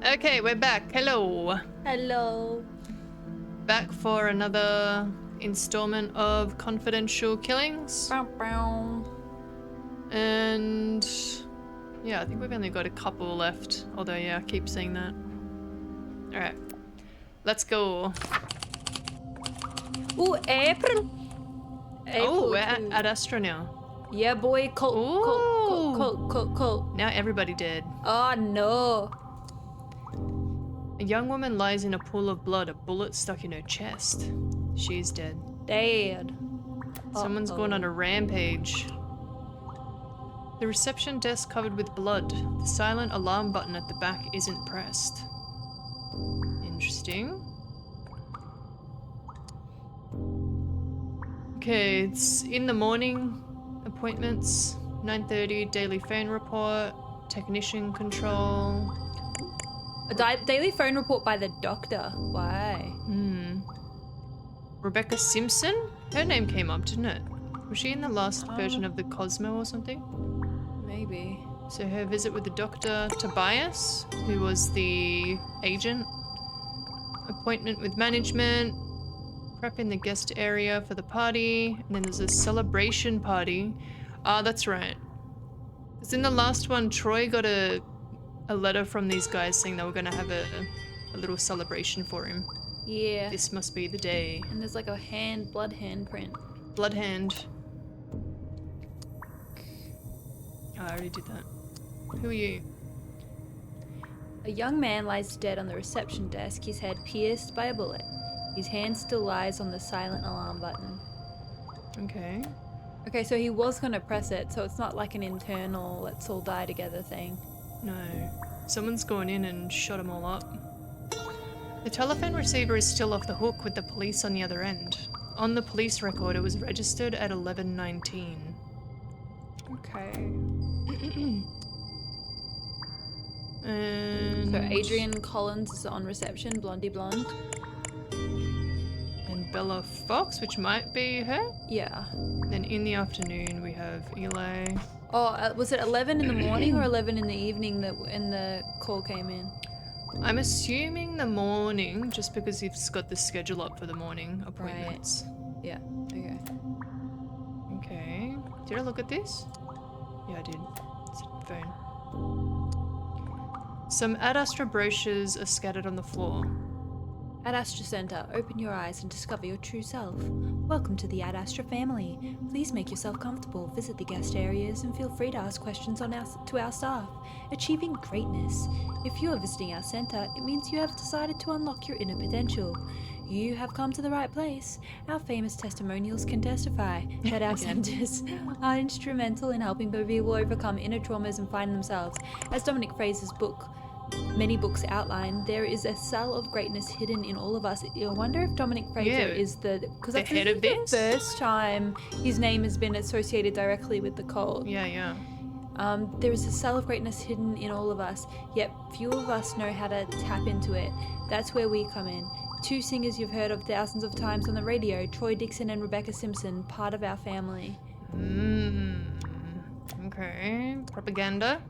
Okay, we're back. Hello. Hello. Back for another installment of confidential killings. Bow, bow. And yeah, I think we've only got a couple left. Although, yeah, I keep saying that. Alright. Let's go. Ooh, April. Oh, we're too. at Astra now. Yeah, boy. Colt. Ooh. Now everybody dead. Oh, no. A young woman lies in a pool of blood, a bullet stuck in her chest. She's dead. Dead. Someone's gone on a rampage. The reception desk covered with blood. The silent alarm button at the back isn't pressed. Interesting. Okay, it's in the morning. Appointments. 9:30, daily phone report. Technician control. A daily phone report by the doctor. Why? Rebecca Simpson? Her name came up, didn't it? Was she in the last version of the Cosmo or something? Maybe. So her visit with the doctor, Tobias, who was the agent. Appointment with management. Prep in the guest area for the party. And then there's a celebration party. Ah, that's right. Because in the last one, Troy got a letter from these guys saying they were going to have a little celebration for him. Yeah. This must be the day. And there's like a blood handprint. Blood hand. Oh, I already did that. Who are you? A young man lies dead on the reception desk, his head pierced by a bullet. His hand still lies on the silent alarm button. Okay. Okay, so he was going to press it, so it's not like an internal let's all die together thing. No. Someone's gone in and shot them all up. The telephone receiver is still off the hook with the police on the other end. On the police record, it was registered at 11:19. Okay. And So Adrian Collins is on reception, blondie blonde. And Bella Fox, which might be her. Yeah. Then in the afternoon, we have Eli. Oh, was it 11 in the morning or 11 in the evening that when the call came in? I'm assuming the morning, just because he's got the schedule up for the morning appointments. Right. Yeah, okay. Okay. Did I look at this? Yeah, I did. It's a phone. Some Ad Astra brochures are scattered on the floor. Ad Astra Center, open your eyes and discover your true self. Welcome to the Ad Astra family. Please make yourself comfortable, visit the guest areas, and feel free to ask questions to our staff. Achieving greatness. If you are visiting our center, it means you have decided to unlock your inner potential. You have come to the right place. Our famous testimonials can testify that our centers are instrumental in helping people overcome inner traumas and find themselves. As Dominic Fraser's book, many books outline, there is a cell of greatness hidden in all of us. I wonder if Dominic Fraser is because that's head of this? the first time his name has been associated directly with the cult. Yeah. There is a cell of greatness hidden in all of us, yet few of us know how to tap into it. That's where we come in. Two singers you've heard of thousands of times on the radio, Troy Dixon and Rebecca Simpson, part of our family. Okay. Propaganda.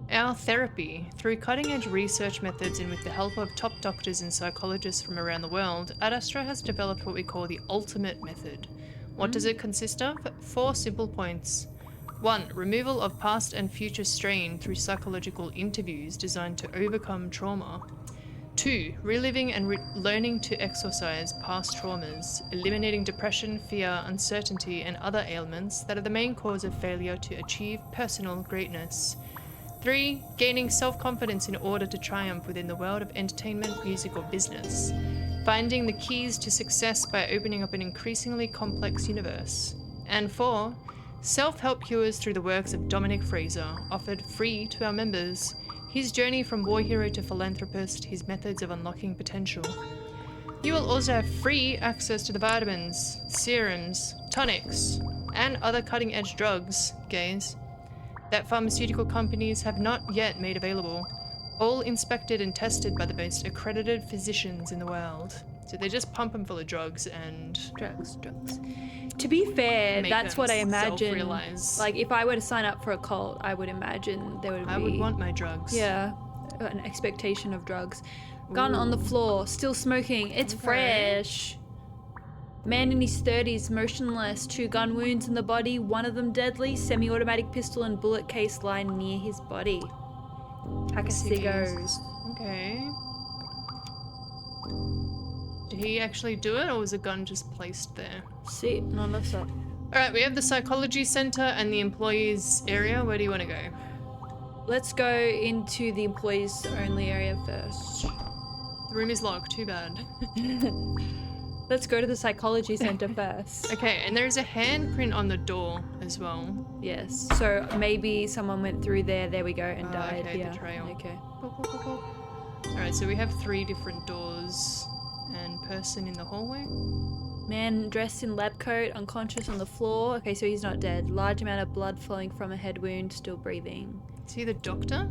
Our therapy. Through cutting-edge research methods and with the help of top doctors and psychologists from around the world, Ad Astra has developed what we call the ultimate method. What does it consist of? 4 simple points. 1. Removal of past and future strain through psychological interviews designed to overcome trauma. 2. Reliving and learning to exorcise past traumas, eliminating depression, fear, uncertainty, and other ailments that are the main cause of failure to achieve personal greatness. 3. Gaining self-confidence in order to triumph within the world of entertainment, music, or business. Finding the keys to success by opening up an increasingly complex universe. And 4. Self-help cures through the works of Dominic Fraser, offered free to our members. His journey from war hero to philanthropist, his methods of unlocking potential. You will also have free access to the vitamins, serums, tonics, and other cutting-edge drugs, gays, that pharmaceutical companies have not yet made available, all inspected and tested by the most accredited physicians in the world. So they just pump them full of drugs and... Drugs. To be fair, that's what I imagine. Self-realize. Like, if I were to sign up for a cult, I would imagine there would be... I would want my drugs. Yeah. an expectation of drugs. Gun on the floor, still smoking. It's Okay. fresh. Man in his 30s, motionless. 2 gun wounds in the body, one of them deadly. Semi-automatic pistol and bullet case lie near his body. Pack of cigars. Okay. Did he actually do it, or was a gun just placed there? Sí, no lo sé. Alright, we have the psychology center and the employees area. Where do you want to go? Let's go into the employees only area first. The room is locked, too bad. Let's go to the psychology center first. Okay, and there's a handprint on the door as well. Yes, so maybe someone went through there, we go, and died. Okay, Yeah. the trail. Okay. Alright, so we have 3 different doors and person in the hallway. Man dressed in lab coat, unconscious on the floor. Okay, so he's not dead. Large amount of blood flowing from a head wound, still breathing. Is he the doctor?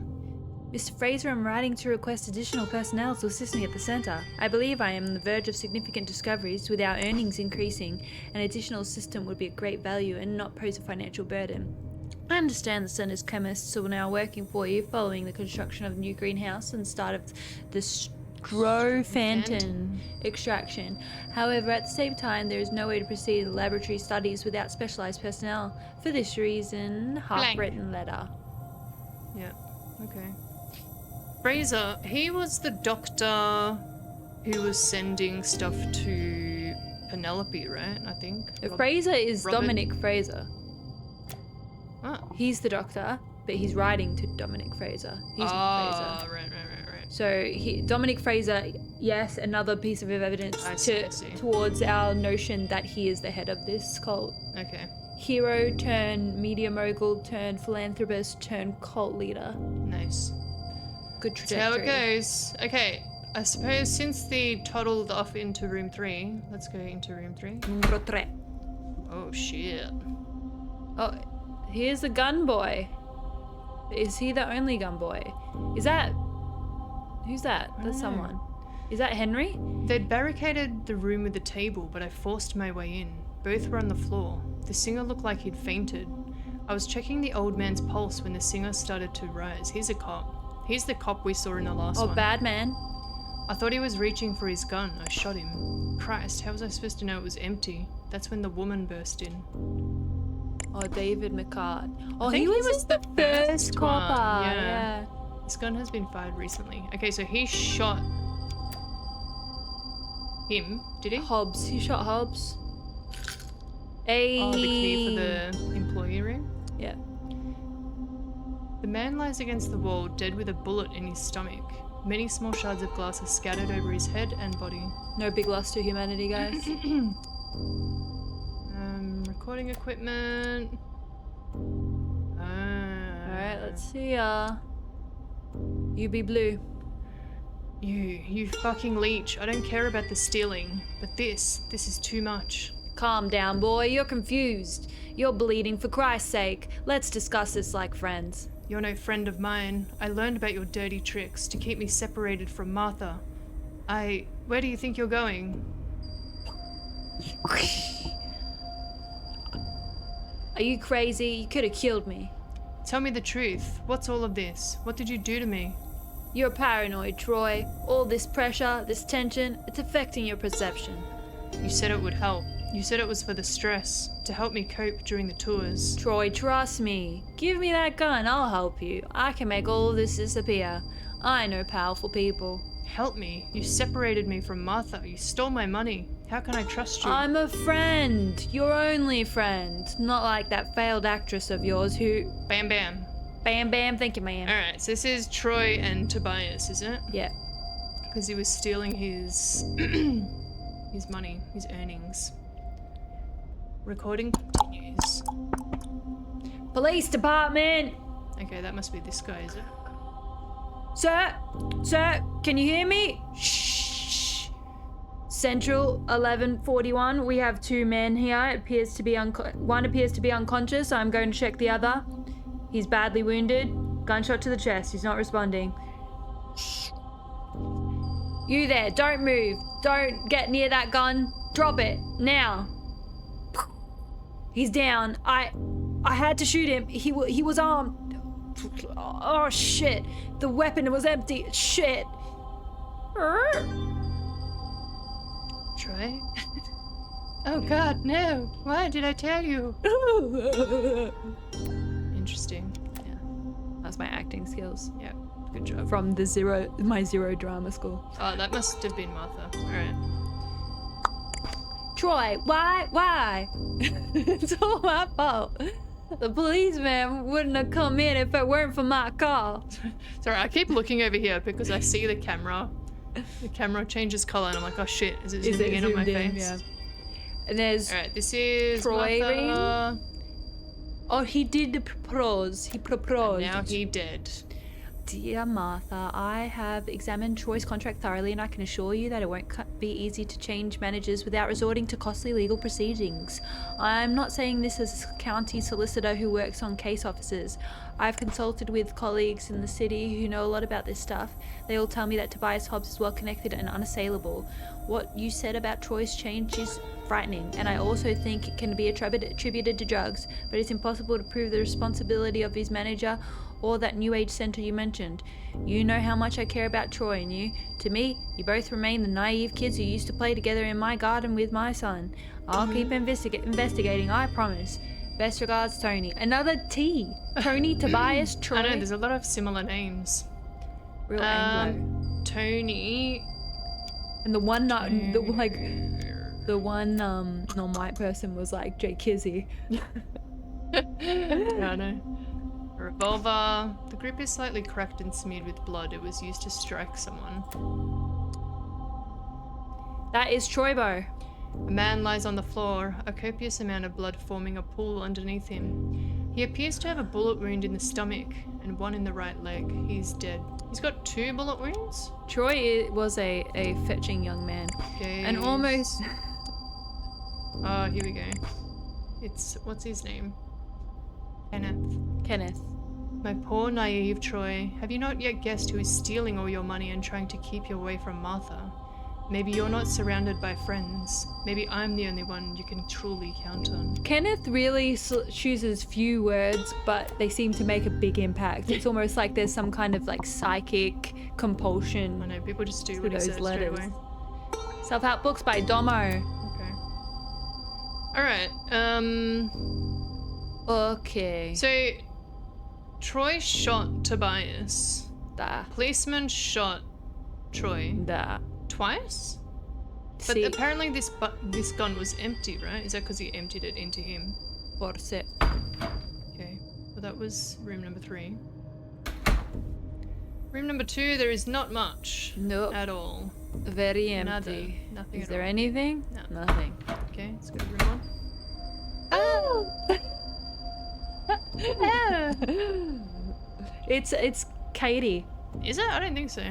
Mr. Fraser, I'm writing to request additional personnel to assist me at the centre. I believe I am on the verge of significant discoveries. With our earnings increasing, an additional assistant would be of great value and not pose a financial burden. I understand the centre's chemists are now working for you following the construction of the new greenhouse and start of the Strophantin extraction. However, at the same time, there is no way to proceed in laboratory studies without specialised personnel. For this reason, half-written letter. Yeah, okay. Fraser, he was the doctor who was sending stuff to Penelope, right? I think. Fraser is Robert. Dominic Fraser. Oh. He's the doctor, but he's writing to Dominic Fraser. He's not Fraser. Right. So Dominic Fraser, yes, another piece of evidence I see. towards our notion that he is the head of this cult. Okay, Hero turn media mogul turn philanthropist turn cult leader. nice. Good That's trajectory. how it goes. Okay, I suppose since they toddled off into room 3, let's go into room 3. Numero 3. Oh shit. Oh, here's the gun boy. Is he the only gun boy? Is that... Who's that? I That's don't know. someone. Is that Henry? They'd barricaded the room with a table, but I forced my way in. Both were on the floor. The singer looked like he'd fainted. I was checking the old man's pulse when the singer started to rise. He's a cop. He's the cop we saw in the last Oh, one. bad man. I thought he was reaching for his gun. I shot him. Christ, how was I supposed to know it was empty? That's when the woman burst in. Oh, David McCart. Oh, think he he was was the the first first one, copper. yeah. Yeah. This gun has been fired recently. Okay, so he shot him, did he? Hobbs. He shot Hobbs. Oh, the key for the employee room? Yeah. The man lies against the wall, dead with a bullet in his stomach. Many small shards of glass are scattered over his head and body. No big loss to humanity, guys. Recording equipment. Alright, let's see. You be blue. You fucking leech. I don't care about the stealing, but this is too much. Calm down, boy. You're confused. You're bleeding, for Christ's sake. Let's discuss this like friends. You're no friend of mine. I learned about your dirty tricks to keep me separated from Martha. Where do you think you're going? Are you crazy? You could have killed me. Tell me the truth. What's all of this? What did you do to me? You're paranoid, Troy. All this pressure, this tension, it's affecting your perception. You said it would help. You said it was for the stress, to help me cope during the tours. Troy, trust me. Give me that gun, I'll help you. I can make all of this disappear. I know powerful people. Help me. You separated me from Martha. You stole my money. How can I trust you? I'm a friend. Your only friend. Not like that failed actress of yours who... Bam bam. Bam bam, thank you, ma'am. Alright, so this is Troy and Tobias, isn't it? Yeah. Because he was stealing his his money, his earnings. Recording continues. Police department! Okay, that must be this guy, is it? Sir? Sir, can you hear me? Shh. Central 1141. We have 2 men here. It appears to be one appears to be unconscious. I'm going to check the other. He's badly wounded. Gunshot to the chest. He's not responding. You there, don't move. Don't get near that gun. Drop it now. He's down. I had to shoot him. He was armed. Oh shit! The weapon was empty. Shit. Troy? Oh god, no! Why did I tell you? Interesting. Yeah, that's my acting skills Yeah, good job. from my zero drama school. Oh, that must have been Martha. Alright. Troy, why? It's all my fault. The policeman wouldn't have come in if it weren't for my call. Sorry, I keep looking over here because I see the camera. The camera changes color and I'm like, oh shit, is it zooming in on my face? Yeah. And there's Alright, this is Troy Martha. oh, he did propose. He proposed. Now he dead. Dear Martha, I have examined Troy's contract thoroughly and I can assure you that it won't be easy to change managers without resorting to costly legal proceedings. I'm not saying this as a county solicitor who works on case officers. I've consulted with colleagues in the city who know a lot about this stuff. They all tell me that Tobias Hobbs is well connected and unassailable. What you said about Troy's change is frightening, and I also think it can be attributed to drugs, but it's impossible to prove the responsibility of his manager or that New Age Center you mentioned. You know how much I care about Troy and you. To me, you both remain the naive kids who used to play together in my garden with my son. I'll keep investigating, I promise. Best regards, Tony. Another T. Tony, Tobias, Troy. I know, there's a lot of similar names. Real Anglo. Tony. And the one non-white person was like Jay Kizzy. I know. A revolver. The grip is slightly cracked and smeared with blood. It was used to strike someone. That is Troybo. A man lies on the floor, a copious amount of blood forming a pool underneath him. He appears to have a bullet wound in the stomach and one in the right leg. He's dead. He's got 2 bullet wounds? Troy was a fetching young man. And Gaze. almost... Oh, here we go. It's... what's his name? Kenneth. My poor naive Troy. Have you not yet guessed who is stealing all your money and trying to keep you away from Martha? Maybe you're not surrounded by friends. Maybe I'm the only one you can truly count on. Kenneth really chooses few words, but they seem to make a big impact. It's almost like there's some kind of like psychic compulsion. I know, people just do to what he those says straight letters. away. Self-help books by Domo. Okay. Alright, Okay. so Troy shot Tobias. Da. Policeman shot Troy Da. twice? But See, apparently this gun was empty, right? Is that because he emptied it into him? forse. Okay, well that was room number 3. Room number 2, there is not much Nope. at all. Very empty. Nothing Is at there all. anything? No. Nothing. Okay, let's go to room 1. Oh! It's Katie. Is it? I don't think so.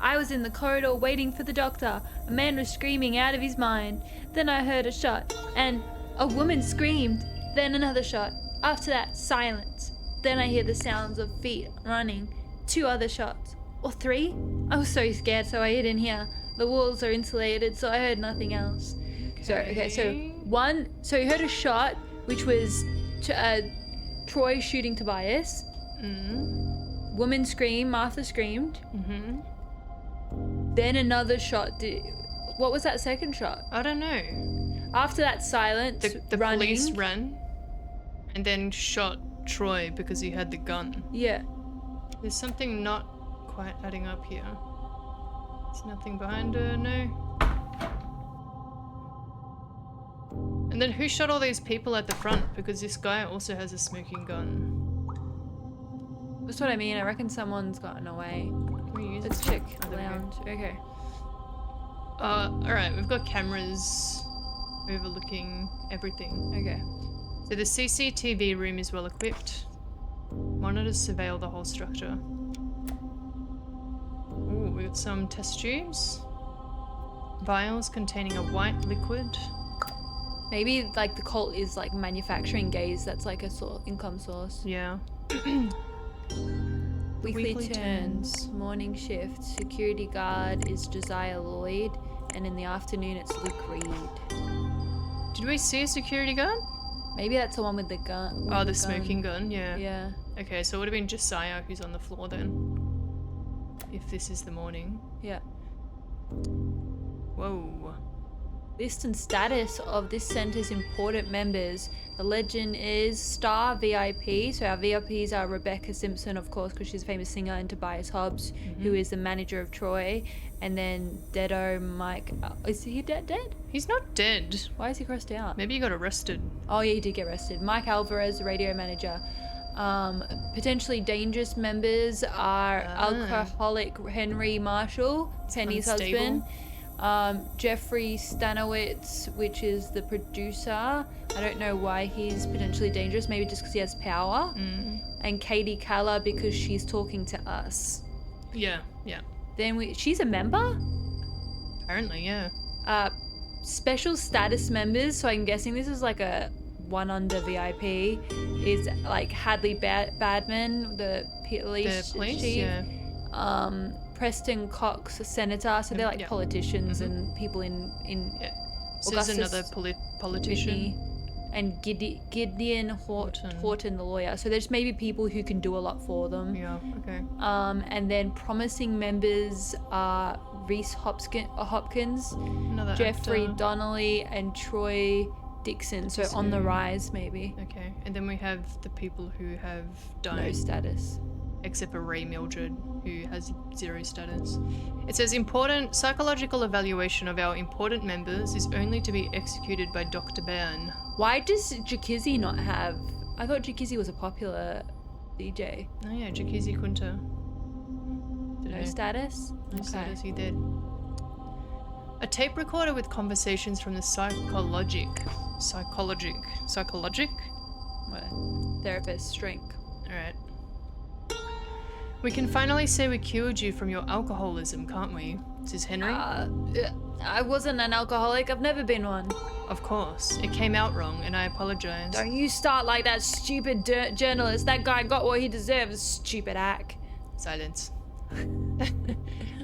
I was in the corridor waiting for the doctor. A man was screaming out of his mind. Then I heard a shot, and a woman screamed. Then another shot. After that, silence. Then I hear the sounds of feet running. 2 other shots. Or 3? I was so scared, so I hid in here. The walls are insulated, so I heard nothing else. So you heard a shot, which was Troy shooting Tobias. Mm. Woman screamed, Martha screamed. Mm-hmm. Then another shot. What was that second shot? I don't know. After that silence, The running. police ran and then shot Troy because he had the gun. Yeah. There's something not quite adding up here. There's nothing behind her, no. And then who shot all these people at the front? Because this guy also has a smoking gun. That's what I mean. I reckon someone's gotten away. Can we use Let's it? check Oh, there we go. lounge. Okay. Alright, we've got cameras overlooking everything. Okay. So the CCTV room is well equipped. Monitors surveil the whole structure. Ooh, we got some test tubes. Vials containing a white liquid. Maybe like the cult is like manufacturing gaze. That's like a income source. Yeah. Weekly Weekly turns. Morning shift. Security guard is Josiah Lloyd, and in the afternoon it's Luke Reed. Did we see a security guard? Maybe that's the one with the gun. Oh, the smoking gun, yeah. Yeah. Okay, so it would have been Josiah who's on the floor then. If this is the morning. Yeah. Whoa. List and status of this center's important members. The legend is Star VIP. So our VIPs are Rebecca Simpson, of course, because she's a famous singer, and Tobias Hobbs, who is the manager of Troy. And then Deado Mike. Is he dead? He's not dead. Why is he crossed out? Maybe he got arrested. Oh yeah, he did get arrested. Mike Alvarez, the radio manager. Potentially dangerous members are alcoholic Henry Marshall, Penny's unstable. husband. Jeffrey Stanowitz, which is the producer. I don't know why he's potentially dangerous. Maybe just because he has power. And Katie Kalla because she's talking to us. Yeah. Then she's a member? Apparently, yeah. Special status members, so I'm guessing this is like a one under VIP, is like Hadley Badman, the police chief. Yeah. Preston Cox, a senator, so they're like politicians and people in So there's another politician. Whitney, and Gideon Horton, the lawyer. So there's maybe people who can do a lot for them. Yeah, okay. And then promising members are Reese Hopkins, Another Jeffrey actor. Donnelly, and Troy Dixon. So on the rise, maybe. Okay, and then we have the people who have died. No status. Except for Ray Mildred, who has 0 status. It says important psychological evaluation of our important members is only to be executed by Dr. Byrne. Why does Jakizzy not have... I thought Jakizzy was a popular DJ. Oh yeah, Jakizi Kunta. No status? No status, he did. A tape recorder with conversations from the psychologic? Therapist, drink. Alright. We can finally say we cured you from your alcoholism, can't we? Says Henry. I wasn't an alcoholic. I've never been one. Of course. It came out wrong, and I apologize. Don't you start like that, stupid journalist. That guy got what he deserves, stupid hack. Silence.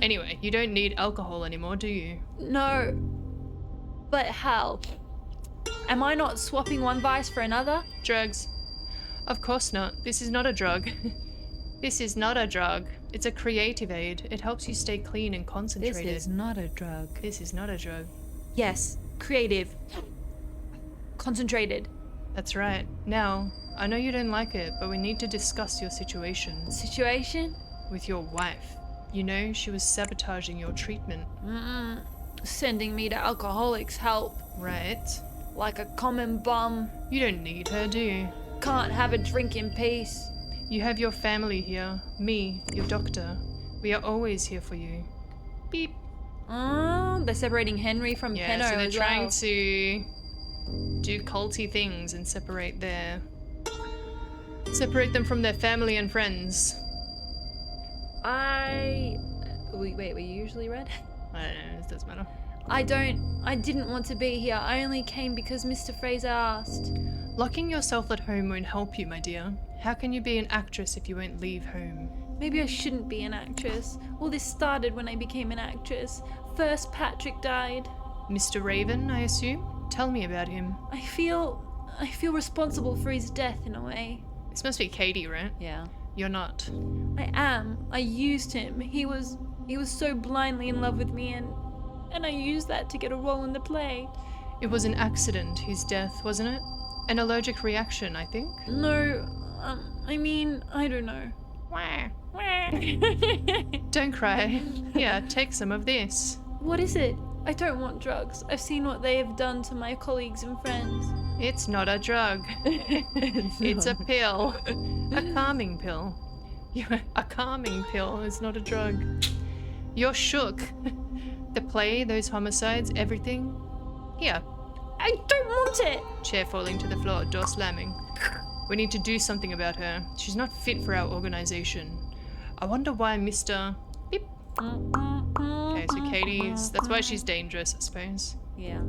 Anyway, you don't need alcohol anymore, do you? No. But how? Am I not swapping one vice for another? Drugs. Of course not. This is not a drug. This is not a drug. It's a creative aid. It helps you stay clean and concentrated. This is not a drug. This is not a drug. Yes, creative. Concentrated. That's right. Now, I know you don't like it, but we need to discuss your situation. Situation? With your wife. You know, she was sabotaging your treatment. Sending me to alcoholics help. Right. Like a common bum. You don't need her, do you? Can't have a drink in peace. You have your family here. Me, your doctor. We are always here for you. Beep. They're separating Henry from Penno so they're as trying well. to do culty things and separate them from their family and friends. Wait, were you usually red? I don't know, it doesn't matter. I didn't want to be here. I only came because Mr. Fraser asked. Locking yourself at home won't help you, my dear. How can you be an actress if you won't leave home? Maybe I shouldn't be an actress. All this started when I became an actress. First, Patrick died. Mr. Raven, I assume? Tell me about him. I feel responsible for his death in a way. This must be Katie, right? Yeah. You're not. I am. I used him. He was so blindly in love with me, and I used that to get a role in the play. It was an accident, his death, wasn't it? An allergic reaction, I think? No, I mean, I don't know. Don't cry. Yeah, take some of this. What is it? I don't want drugs. I've seen what they have done to my colleagues and friends. It's not a drug. It's a pill. A calming pill. A calming pill is not a drug. You're shook. The play, those homicides, everything. Here. I don't want it! Chair falling to the floor, door slamming. We need to do something about her. She's not fit for our organization. I wonder why Mr. Beep. Okay, so Katie's... That's why she's dangerous, I suppose. Yeah.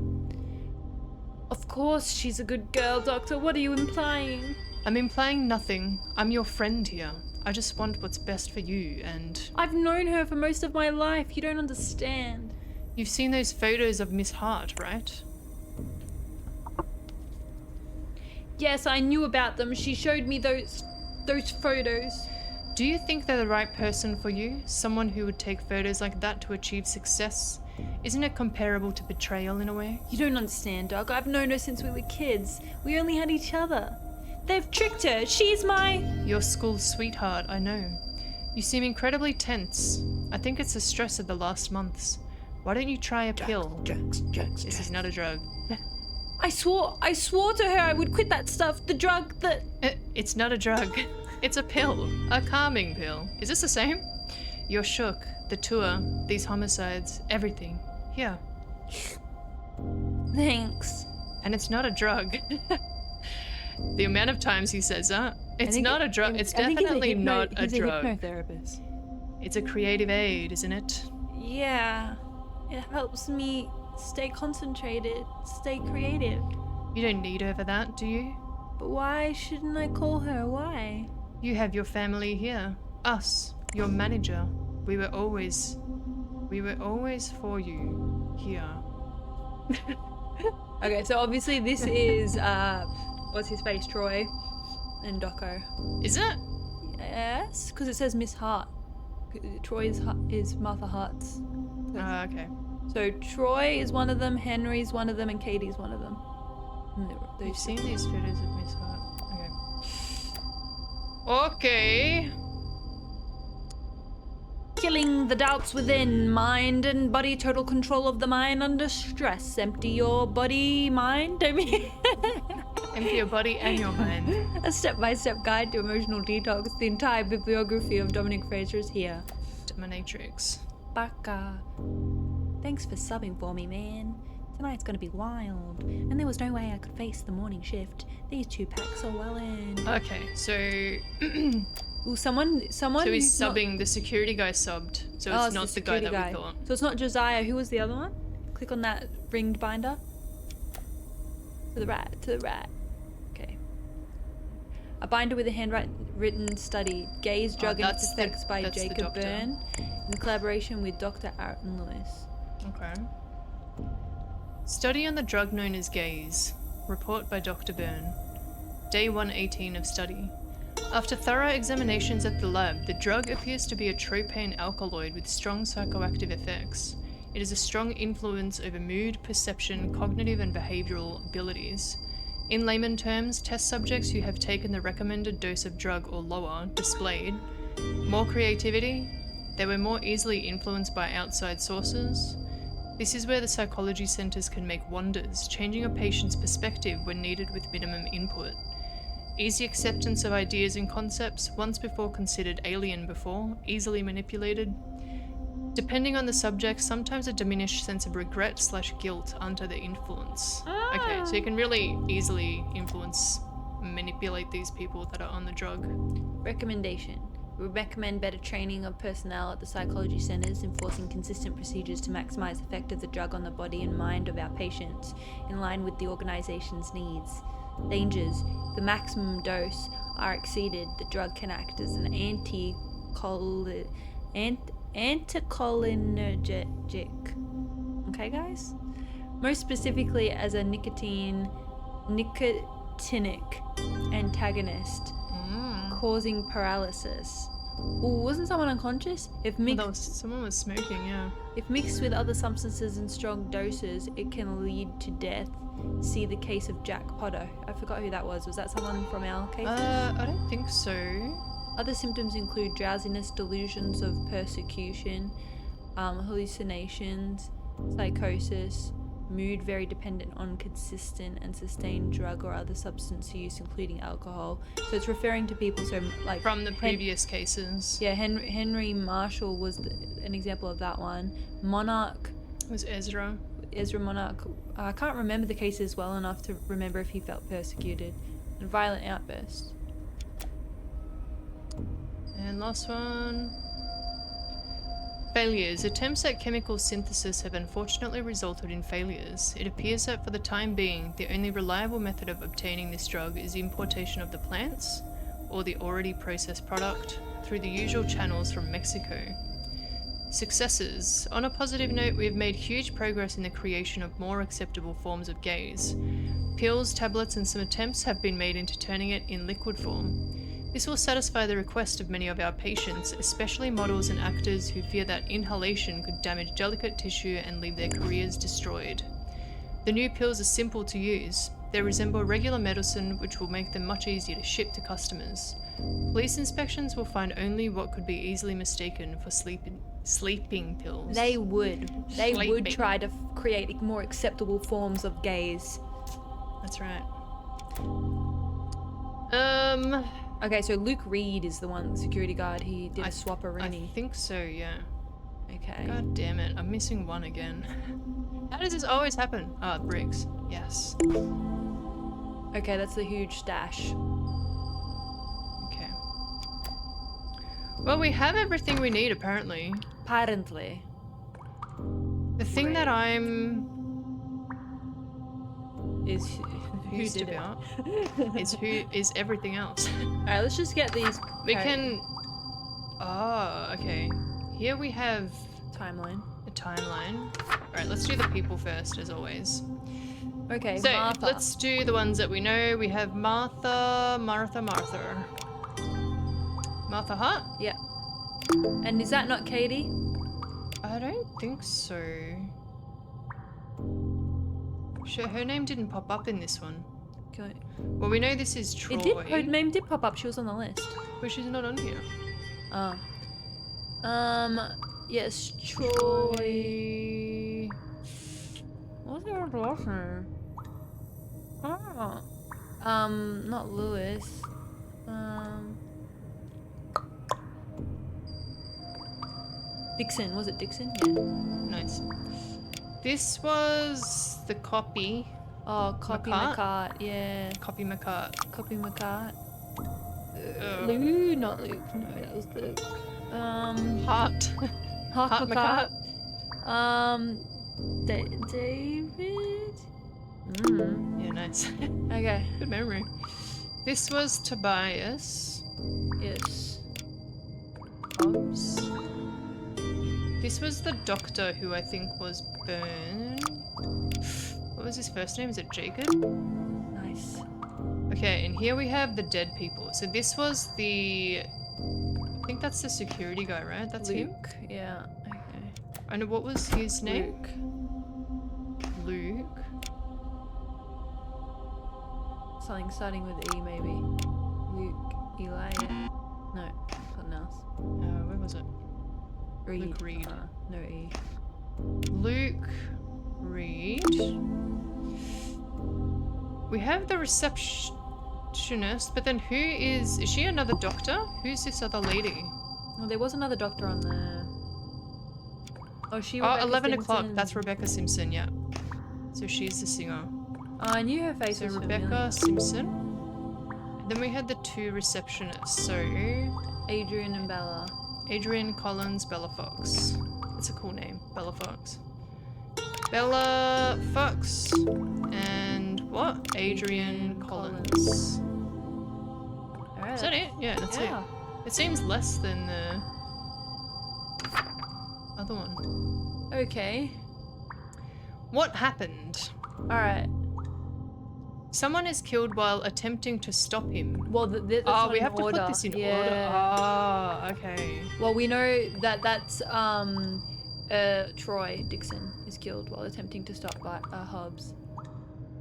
Of course she's a good girl, Doctor. What are you implying? I'm implying nothing. I'm your friend here. I just want what's best for you, and... I've known her for most of my life. You don't understand. You've seen those photos of Miss Hart, right? Yes, I knew about them. She showed me those photos. Do you think they're the right person for you? Someone who would take photos like that to achieve success? Isn't it comparable to betrayal in a way? You don't understand, Doc. I've known her since we were kids. We only had each other. They've tricked her. She's my... Your school sweetheart, I know. You seem incredibly tense. I think it's the stress of the last months. Why don't you try a pill? This is not a drug. I swore to her I would quit that stuff. The drug that... It's not a drug. It's a pill. A calming pill. Is this the same? You're shook. The tour. These homicides. Everything. Here. Thanks. And it's not a drug. The amount of times he says that. It's not a drug. It's definitely not a drug. He's a hypnotherapist. It's a creative aid, isn't it? Yeah. It helps me stay concentrated, stay creative. You don't need her for that, do you? But why shouldn't I call her? Why? You have your family here. Us. Your manager. We were always for you. Here. Okay, so obviously this is, what's his face, Troy and Doco. Is it? Yes, because it says Miss Hart. Troy is Martha Hart's. Okay. So Troy is one of them, Henry's one of them, and Katie's one of them. You've seen these photos of Miss Hart. Okay. Killing the doubts within, mind and body, total control of the mind under stress. Empty your body, mind, I mean. Empty your body and your mind. A step-by-step guide to emotional detox. The entire bibliography of Dominic Fraser is here. Dominatrix. Baka. Thanks for subbing for me, man. Tonight's gonna be wild. And there was no way I could face the morning shift. These two packs are well in. Okay, so... Ooh, someone. So he's subbing, the security guy subbed. So it's not the guy that we thought. So it's not Josiah. Who was the other one? Click on that ringed binder. To the right, Okay. A binder with a handwritten study. Gaze, drug and its effects by Jacob Byrne. In collaboration with Dr. Aaron Lewis. Okay. Study on the drug known as gaze. Report by Dr. Byrne. Day 118 of study. After thorough examinations at the lab, the drug appears to be a tropane alkaloid with strong psychoactive effects. It is a strong influence over mood, perception, cognitive and behavioral abilities. In layman terms, test subjects who have taken the recommended dose of drug or lower displayed more creativity. They were more easily influenced by outside sources. This is where the psychology centers can make wonders, changing a patient's perspective when needed with minimum input. Easy acceptance of ideas and concepts, once before considered alien before, easily manipulated. Depending on the subject, sometimes a diminished sense of regret/guilt under the influence. Okay, so you can really easily manipulate these people that are on the drug. Recommendation. We recommend better training of personnel at the psychology centers, enforcing consistent procedures to maximize the effect of the drug on the body and mind of our patients, in line with the organization's needs. Dangers. If the maximum dose are exceeded, the drug can act as an anticholinergic. Okay, guys? Most specifically as a nicotinic antagonist, causing paralysis. Ooh, wasn't someone unconscious? Someone was smoking, yeah. If mixed with other substances in strong doses, it can lead to death. See the case of Jack Potter. I forgot who that was. Was that someone from our case? I don't think so. Other symptoms include drowsiness, delusions of persecution, hallucinations, psychosis, mood very dependent on consistent and sustained drug or other substance use, including alcohol. So it's referring to people, so like from the previous cases. Yeah, Henry Marshall was an example of that one. Monarch was Ezra Monarch. I can't remember the cases well enough to remember if he felt persecuted. And violent outbursts. And last one. Failures. Attempts at chemical synthesis have unfortunately resulted in failures. It appears that for the time being, the only reliable method of obtaining this drug is importation of the plants, or the already processed product, through the usual channels from Mexico. Successes. On a positive note, we have made huge progress in the creation of more acceptable forms of gaze. Pills, tablets, and some attempts have been made into turning it in liquid form. This will satisfy the request of many of our patients, especially models and actors who fear that inhalation could damage delicate tissue and leave their careers destroyed. The new pills are simple to use. They resemble regular medicine, which will make them much easier to ship to customers. Police inspections will find only what could be easily mistaken for sleeping pills. They would. They would Sleeping. try to create more acceptable forms of gaze. That's right. Okay, so Luke Reed is the one, security guard. He did a swap-a-rooney. I think so, yeah. Okay. God damn it, I'm missing one again. How does this always happen? Ah, bricks. Yes. Okay, that's the huge stash. Okay. Well, we have everything we need, apparently. Apparently. The thing that I'm Is who confused did about is who is everything else. Alright, let's just get these. We can... Oh, okay. Here we have Timeline. a timeline. Alright, let's do the people first, as always. Okay, So, Martha. let's do the ones that we know. We have Martha. Martha Hart? Yeah. And is that not Katie? I don't think so. Sure, her name didn't pop up in this one. Okay. Well, we know this is Troy. It did. Her name did pop up. She was on the list. But she's not on here. Oh. Yes, Troy. Troy. What's her last name? Oh. Not Lewis. Dixon. Was it Dixon? Yeah. Nice. This was the copy. Oh, Copy McCart? McCart. Yeah. Copy McCart. Copy McCart. Ugh. Lou, not Luke. No, that was Luke. Hart. Hart Hart McCart. David. Yeah, nice. Okay. Good memory. This was Tobias. Yes. Hobbs. This was the doctor who I think was burned. What was his first name? Is it Jacob? Nice. Okay, and here we have the dead people. So this was the... I think that's the security guy, right? That's him? Luke. Yeah. Okay. And what was his name? Luke. Luke. Something starting with E, maybe. Luke. Eli. Yeah. No. Something else. Where was it? Reed. Luke Reed. No E. Luke Reed. We have the receptionist, but then who is she another doctor? Who's this other lady? Well, there was another doctor on there. Oh, she. Oh, Rebecca 11 o'clock. Simpson. That's Rebecca Simpson, yeah. So she's the singer. Oh, I knew her face So was Rebecca familiar. Simpson. And then we had the two receptionists. So Adrian and Bella. Adrian Collins, Bella Fox. That's a cool name, Bella Fox. Bella Fox and what? Adrian Collins. Alright. Is that it? Yeah, that's it. It seems less than the other one. Okay. What happened? Alright. Someone is killed while attempting to stop him. Well, that's Oh, not we in have to order. put this in Yeah. order. Oh, okay. Well, we know that that's Troy Dixon is killed while attempting to stop by Hobbs.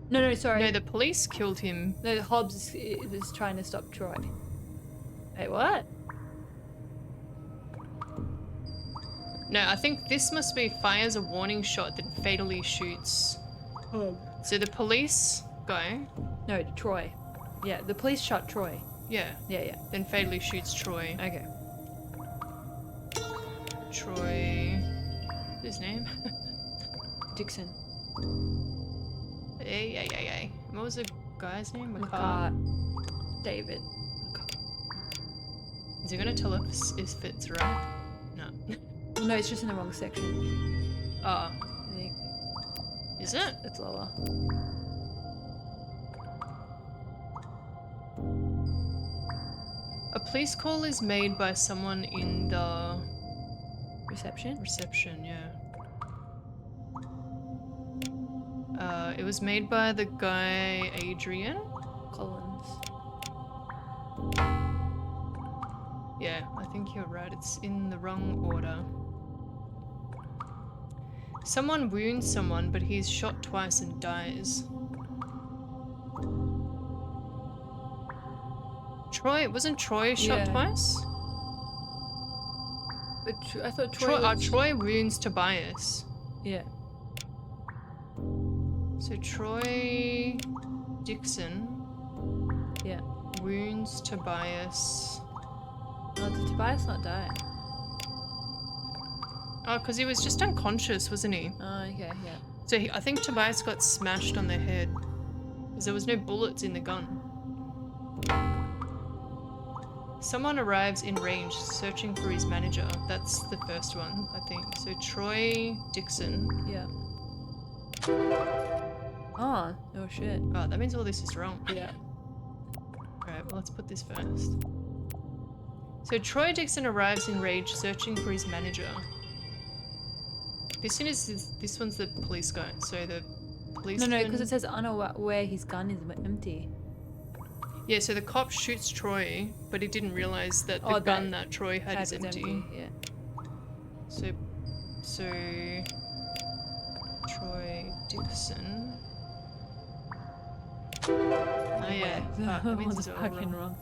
No, sorry. No, the police killed him. No, Hobbs is trying to stop Troy. Wait, what? No, I think this must be fires a warning shot that fatally shoots. So the police guy, No, Troy. Yeah, the police shot Troy. yeah, Yeah. then fatally shoots Troy. Okay. Troy, his name? Dixon. Hey. What was the guy's name? McCart. David. McCart. Is he gonna tell us if it's right? No. No, it's just in the wrong section. Oh, I think. is it? It's lower. A police call is made by someone in the Reception? reception, yeah. It was made by the guy Adrian. Collins. Yeah, I think you're right. It's in the wrong order. Someone wounds someone, but he's shot twice and dies. Troy, wasn't Troy shot twice? But I thought Troy was... Troy wounds Tobias. Yeah. So Troy Dixon Yeah. wounds Tobias. Oh, did Tobias not die? Oh, because he was just unconscious, wasn't he? Oh, okay, yeah. So I think Tobias got smashed on the head because there was no bullets in the gun. Someone arrives in range searching for his manager. That's the first one, I think. So Troy Dixon. Yeah. Oh shit. Oh, that means all this is wrong. Yeah. Alright, well, let's put this first. So Troy Dixon arrives in rage searching for his manager. This one's the police guy. So the police. No, because it says unaware his gun is empty. Yeah, so the cop shoots Troy, but he didn't realize that the gun that Troy had is empty. Yeah. So Troy Dixon. Oh yeah, fuck, that means it's all fucking wrong.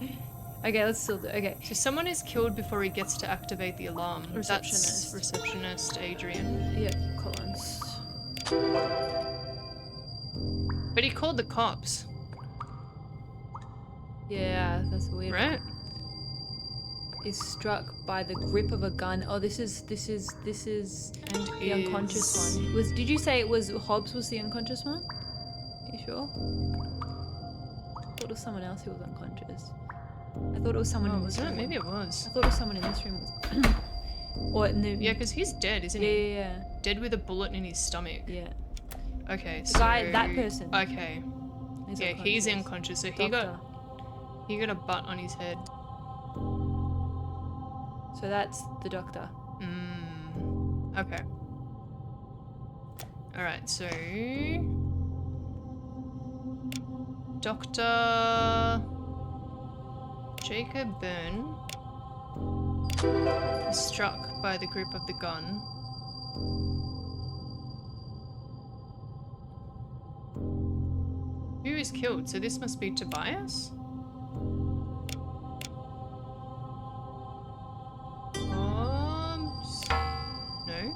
Okay, let's still do. Okay. So someone is killed before he gets to activate the alarm. Receptionist. That's receptionist Adrian. Yeah, Collins. But he called the cops, Yeah, that's weird. right? Is struck by the grip of a gun. Oh, this is And the unconscious one. Did you say it was Hobbs was the unconscious one? Are you sure? I thought it was someone else who was unconscious. I thought it was someone Oh, in was this it? room. Maybe it was. I thought it was someone in this room. Or in the... Yeah, because he's dead, isn't yeah, he? yeah, Dead with a bullet in his stomach. yeah. Okay, The so guy, that person. Okay. He's Yeah, he's unconscious. So he Doctor. got a butt on his head. So that's the doctor. Okay. Alright, so Dr. Jacob Byrne is struck by the grip of the gun. Who is killed? So this must be Tobias? No?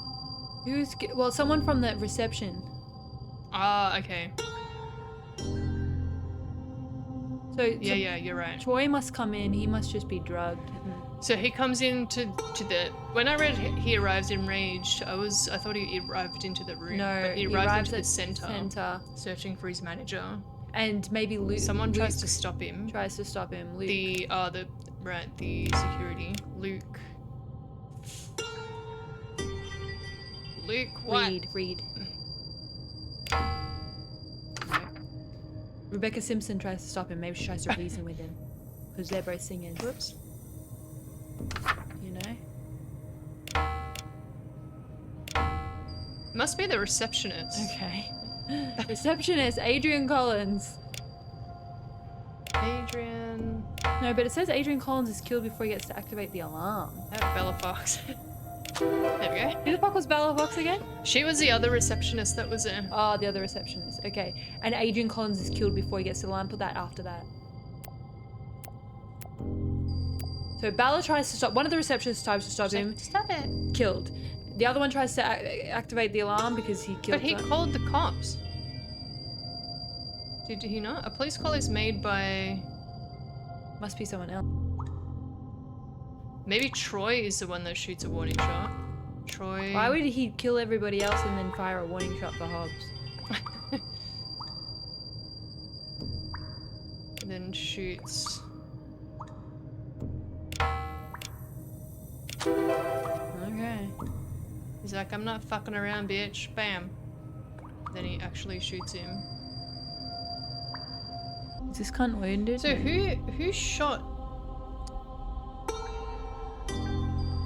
Well, someone from the reception. Ah, okay. So Yeah, you're right. Troy must come in. He must just be drugged. So he comes into the. When I read he arrives enraged, I thought he arrived into the room. No, but he he arrives arrives into at the center, center, searching for his manager. and maybe Luke. Someone tries Luke to stop him. Tries to stop him. Luke. The security. Luke, what? Reed. Rebecca Simpson tries to stop him. Maybe she tries to reason with him, because they're both singing. Whoops. You know. Must be the receptionist. Okay. Receptionist Adrian Collins. Adrian. No, but it says Adrian Collins is killed before he gets to activate the alarm. Bella Fox. There we go. Who the fuck was Bella Fox again? She was the other receptionist that was there. Oh, the other receptionist. Okay. And Adrian Collins is killed before he gets to the alarm. Put that after that. So Bella tries to stop. One of the receptionists tries to stop him. Stop it. Killed. The other one tries to activate the alarm because he killed. But he called the cops. Did he not? A police call is made by... Must be someone else. Maybe Troy is the one that shoots a warning shot. Troy... Why would he kill everybody else and then fire a warning shot for Hobbs? Then shoots... Okay. He's like, I'm not fucking around, bitch. Bam. Then he actually shoots him. Is this cunt wounded? So who shot...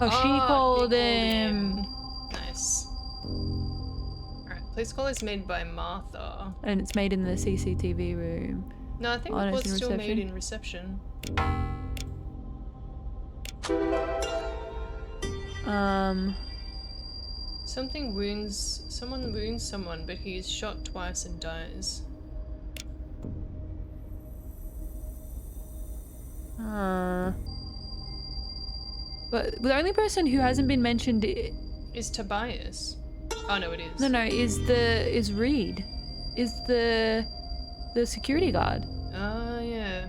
Oh, she he called him. Nice. Alright, police This call is made by Martha. And it's made in the CCTV room. No, I think Oh, it no, was it's in still made reception. in reception. Someone wounds someone, but he is shot twice and dies. But the only person who hasn't been mentioned Is Tobias? Oh no, it is. no, is Reed. Is the security guard. Oh yeah.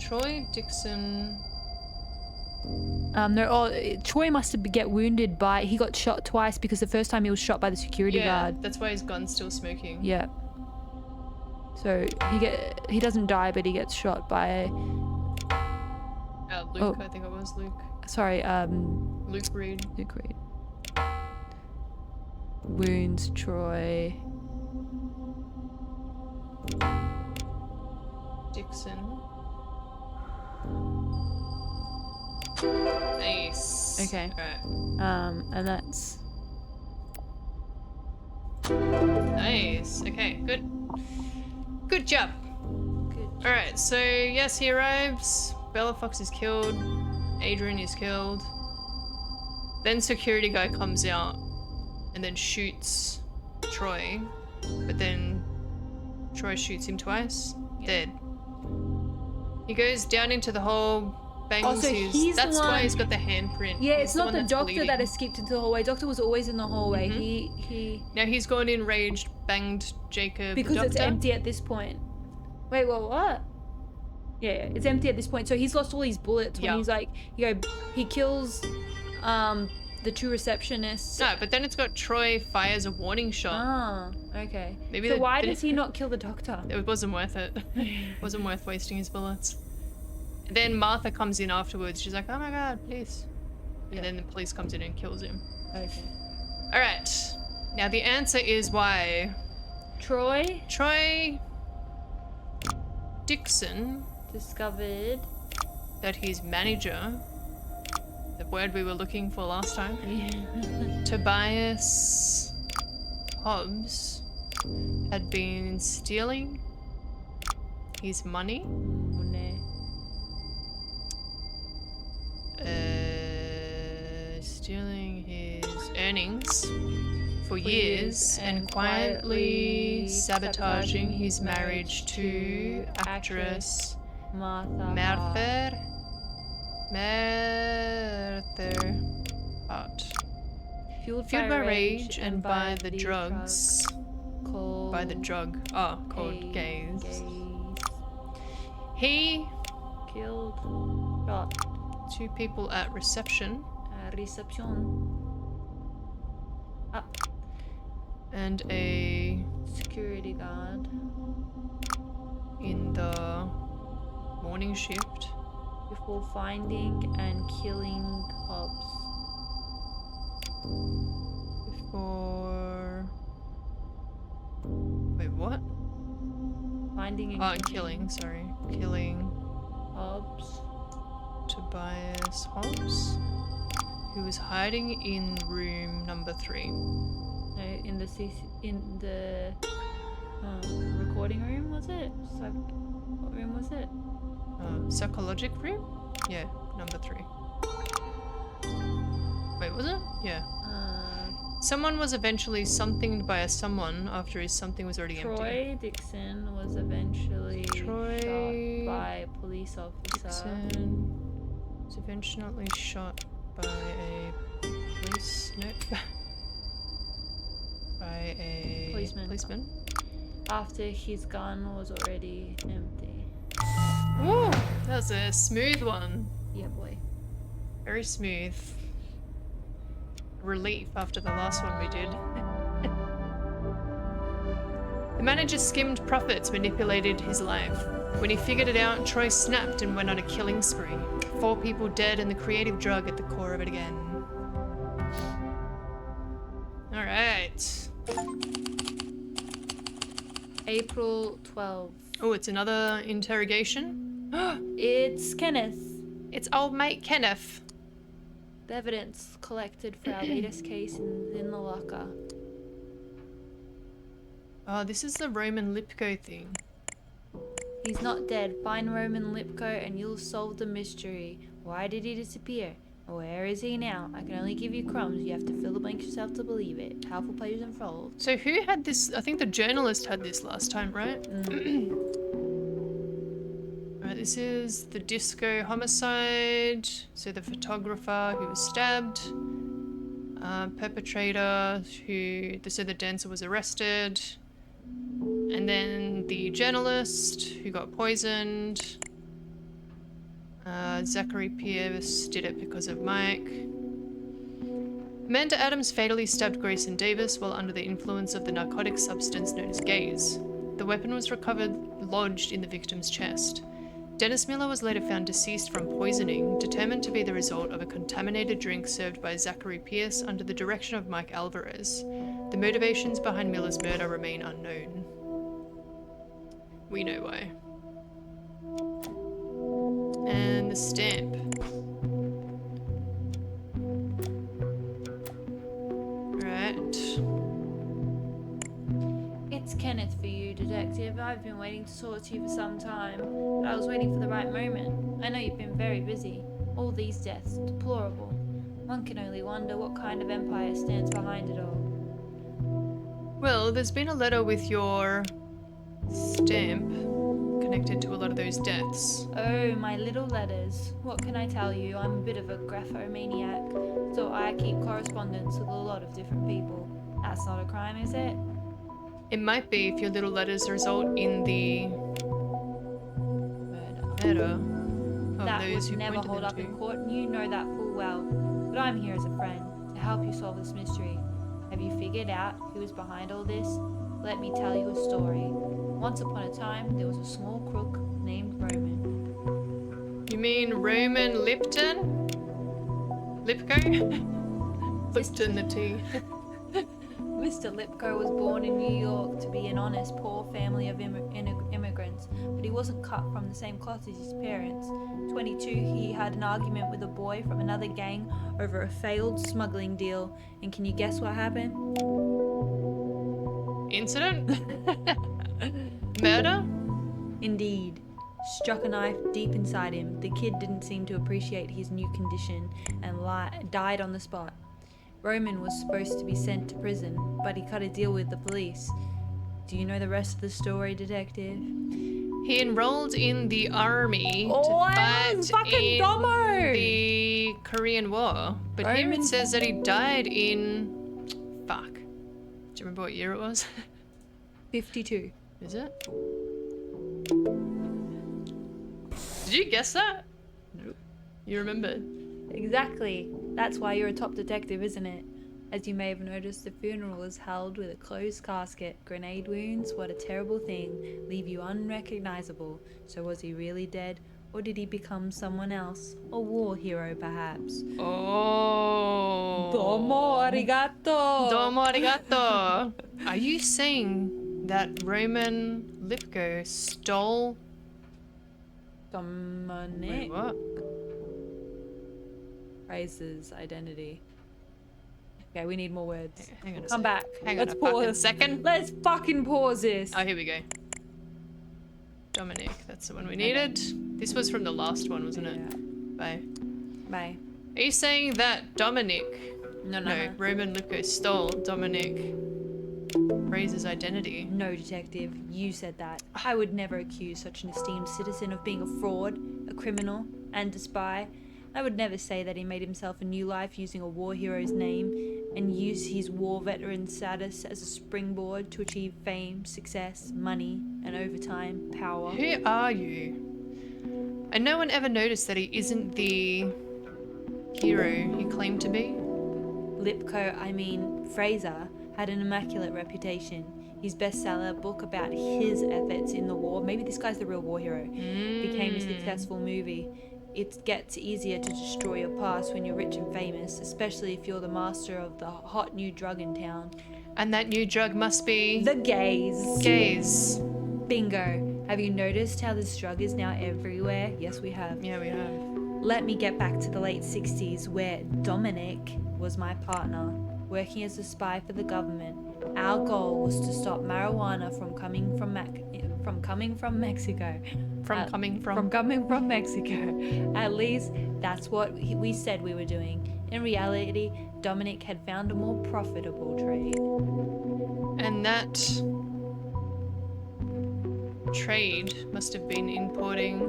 Troy Dixon. Troy must have get wounded by. He got shot twice because the first time he was shot by the security guard. That's why his gun's still smoking. Yeah. So he doesn't die, but he gets shot by. Luke, I think it was Luke. Sorry, Luke Reed. Luke Reed. Wounds Troy. Dixon. Nice. Okay. Alright. And that's. Nice. Okay, good. Good job. Good. Alright, so yes, he arrives. Bella Fox is killed. Adrian is killed. Then security guy comes out and then shoots Troy. But then Troy shoots him twice. Yeah. Dead. He goes down into the hole, bangs so his... he's the That's why one- he's got the handprint. Yeah, He's it's not one the that's doctor bleeding. that escaped into the hallway. Doctor was always in the hallway. Mhm. He Now he's gone in raged, banged Jacob. because the it's doctor. empty at this point. Wait, well, what? Yeah, it's empty at this point. So he's lost all his bullets when Yeah. he's like, he kills the two receptionists. No, but then it's got Troy fires a warning shot. Ah, okay. Maybe so they why did- does he not kill the doctor? It wasn't worth it. Wasn't worth wasting his bullets. And then Martha comes in afterwards. She's like, oh my god, please. Yeah. And then the police comes in and kills him. Okay. Alright. Now the answer is why Troy Troy Dixon, discovered. that his manager, the word we were looking for last time, Tobias Hobbs, had been stealing his money, stealing his earnings for years and quietly sabotaging his marriage to actress Martha. Martha Hart. Fueled Fueled by rage and by the drugs. called By the drug. Oh, called gays. He Killed. Shot. two people at reception Reception. Up. and a Security guard. in the morning shift. Before finding and killing Hobbs. Before. Wait, what? Finding and Oh, and killing, sorry. Killing Hobbs. Tobias Hobbs, who was hiding in room number 3. No, in the recording room, was it? What room was it? Psychologic room? Yeah, number 3. Wait, was it? Yeah. Someone was eventually somethinged by a someone after his something was already empty. Troy Dixon was eventually Troy shot by a police officer. Dixon was eventually shot by a by a Policeman. After his gun was already empty. Woo! That was a smooth one. Yeah, boy. Very smooth. Relief after the last one we did. The manager skimmed profits, manipulated his life. When he figured it out, Troy snapped and went on a killing spree. 4 people dead and the creative drug at the core of it again. Alright. April 12th. Oh, it's another interrogation. It's Kenneth. It's old mate Kenneth. The evidence collected for our latest case is in the locker. Oh, this is the Roman Lipko thing. He's not dead. Find Roman Lipko and you'll solve the mystery. Why did he disappear? Where is he now? I can only give you crumbs. You have to fill the blanks yourself to believe it. Powerful players involved. So who had this? I think the journalist had this last time, right? Right, this is the disco homicide. So the photographer who was stabbed. Perpetrator so the dancer was arrested. And then the journalist who got poisoned. Zachary Pierce did it because of Mike. Amanda Adams fatally stabbed Grayson Davis while under the influence of the narcotic substance known as gaze. The weapon was recovered lodged in the victim's chest. Dennis Miller was later found deceased from poisoning, determined to be the result of a contaminated drink served by Zachary Pierce under the direction of Mike Alvarez. The motivations behind Miller's murder remain unknown. We know why. And the stamp. Right. It's Kenneth for you, Detective. I've been waiting to talk to you for some time, but I was waiting for the right moment. I know you've been very busy. All these deaths, deplorable. One can only wonder what kind of empire stands behind it all. Well, there's been a letter with your stamp connected to a lot of those deaths. Oh, my little letters. What can I tell you? I'm a bit of a graphomaniac, so I keep correspondence with a lot of different people. That's not a crime, is it? It might be if your little letters result in the murder of That those would who never pointed hold them up to. in court, and you know that full well. But I'm here as a friend, to help you solve this mystery. Have you figured out who is behind all this? Let me tell you a story. Once upon a time, there was a small crook named Roman. You mean Roman Lipton? Lipko? Lipton the tea. Mr. Lipko was born in New York to be an honest, poor family of immigrants, but he wasn't cut from the same cloth as his parents. 22, he had an argument with a boy from another gang over a failed smuggling deal, and can you guess what happened? Incident? Murder? Indeed. Struck a knife deep inside him. The kid didn't seem to appreciate his new condition and died on the spot. Roman was supposed to be sent to prison, but he cut a deal with the police. Do you know the rest of the story, Detective? He enrolled in the army Oh, to fight fucking in Domo! the Korean War. But here Roman- it says that he died in... Fuck. Do you remember what year it was? 52. Is it? Did you guess that? Nope. You remembered? Exactly. That's why you're a top detective, isn't it? As you may have noticed, the funeral was held with a closed casket. Grenade wounds, what a terrible thing. Leave you unrecognizable. So was he really dead? Or did he become someone else? A war hero, perhaps? Oh. Domo arigato! Domo arigato. Are you saying that Roman Lipko stole... Dominic Wait, what? Fraser's identity. Okay, we need more words. Hang on a Come sec. back. Hang on Let's a fucking pause. second. Let's fucking pause this. Oh, here we go. Dominic, that's the one we needed. This was from the last one, wasn't it? Yeah. Bye. Bye. Are you saying that Dominic, No, Roman Lipko stole Dominic Fraser's identity? No, Detective, you said that. I would never accuse such an esteemed citizen of being a fraud, a criminal, and a spy. I would never say that he made himself a new life using a war hero's name and use his war veteran status as a springboard to achieve fame, success, money, and over time, power. Who are you? And no one ever noticed that he isn't the hero he claimed to be? Fraser, had an immaculate reputation. His bestseller book about his efforts in the war, maybe this guy's the real war hero, became a successful movie. It gets easier to destroy your past when you're rich and famous, especially if you're the master of the hot new drug in town. And that new drug must be... The gaze. gaze. Bingo. Have you noticed how this drug is now everywhere? Yes, we have. Yeah, we have. Let me get back to the late 60s where Dominic was my partner, working as a spy for the government. Our goal was to stop marijuana from coming from Mexico. From coming from. From coming from Mexico. At least that's what we said we were doing. In reality, Dominic had found a more profitable trade. And that trade must have been importing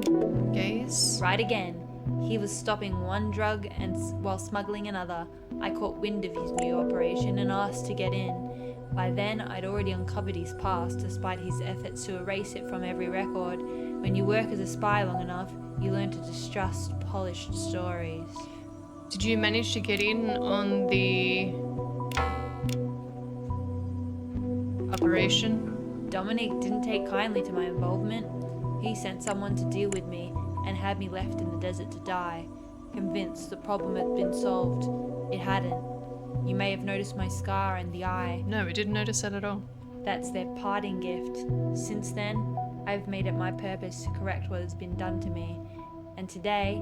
gays. Right again. He was stopping one drug and while smuggling another. I caught wind of his new operation and asked to get in. By then, I'd already uncovered his past, despite his efforts to erase it from every record. When you work as a spy long enough, you learn to distrust polished stories. Did you manage to get in on the operation? Dominic didn't take kindly to my involvement. He sent someone to deal with me and had me left in the desert to die, convinced the problem had been solved. It hadn't. You may have noticed my scar in the eye. No, we didn't notice that at all. That's their parting gift. Since then, I've made it my purpose to correct what has been done to me, and today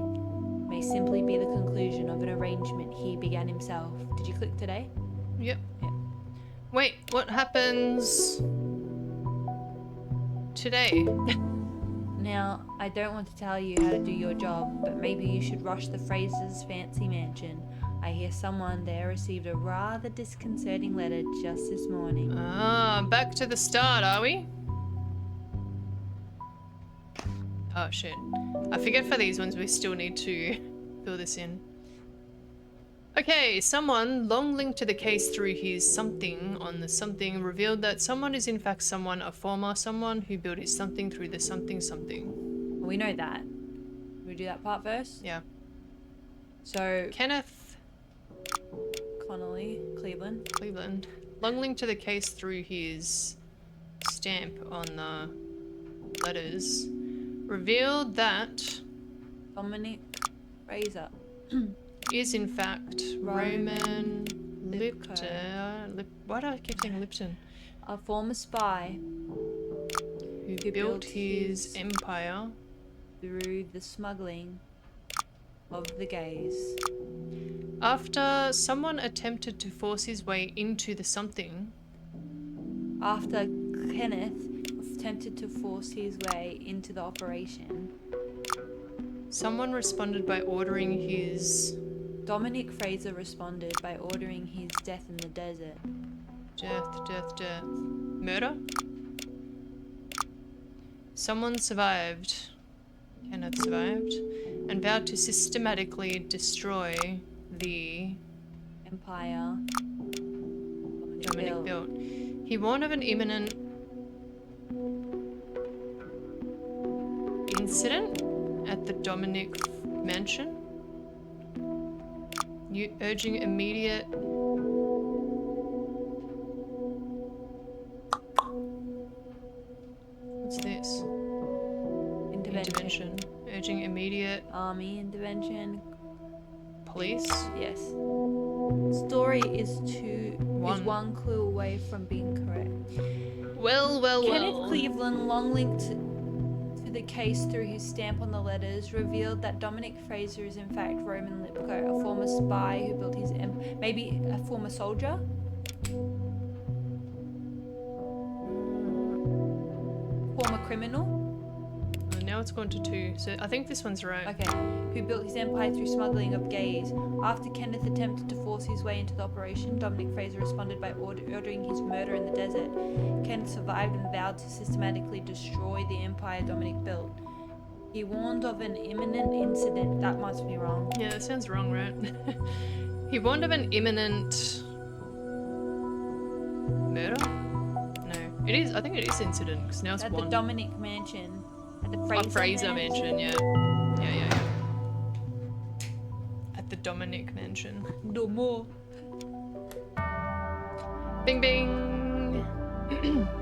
may simply be the conclusion of an arrangement he began himself. Did you click today? Yep. Yeah. Wait, what happens today? Now, I don't want to tell you how to do your job, but maybe you should rush the Fraser's fancy mansion. I hear someone there received a rather disconcerting letter just this morning. Ah, back to the start, are we? Oh shit. I forget for these ones we still need to fill this in. Okay, someone long linked to the case through his something on the something revealed that someone is in fact someone, a former someone who built his something through the something something. We know that. Will we do that part first? Yeah. So, Kenneth Connolly, Cleveland. long linked to the case through his stamp on the letters revealed that Dominic Fraser is in fact Roman Lipko. Why do I keep saying Lipton? A former spy Who built his empire through the smuggling of the gays. after someone attempted to force his way into the something. After Kenneth attempted to force his way into the operation, Someone responded by ordering his Dominic Fraser responded by ordering his death in the desert. death. Murder? Someone survived. Kenneth survived. And vowed to systematically destroy the Empire Dominic built. He warned of an imminent incident at the Dominic mansion, urging immediate what's this? Intervention. Urging immediate Army intervention. police. Yes. Story is one clue away from being correct. Well. Kenneth Cleveland, long linked to the case through his stamp on the letters, revealed that Dominic Fraser is in fact Roman Lipko, a former spy who built his maybe a former soldier? Former criminal? Now it's gone to 2, so I think this one's right. Okay. Who built his empire through smuggling of gays. After Kenneth attempted to force his way into the operation, Dominic Fraser responded by ordering his murder in the desert. Kenneth survived and vowed to systematically destroy the empire Dominic built. He warned of an imminent incident. That must be wrong. Yeah, that sounds wrong, right? He warned of an imminent murder? No. It is, I think it is incident, because now it's At 1. the Dominic mansion. At the Fraser mansion, yeah. Yeah. At the Dominic mansion. No more. Bing bing!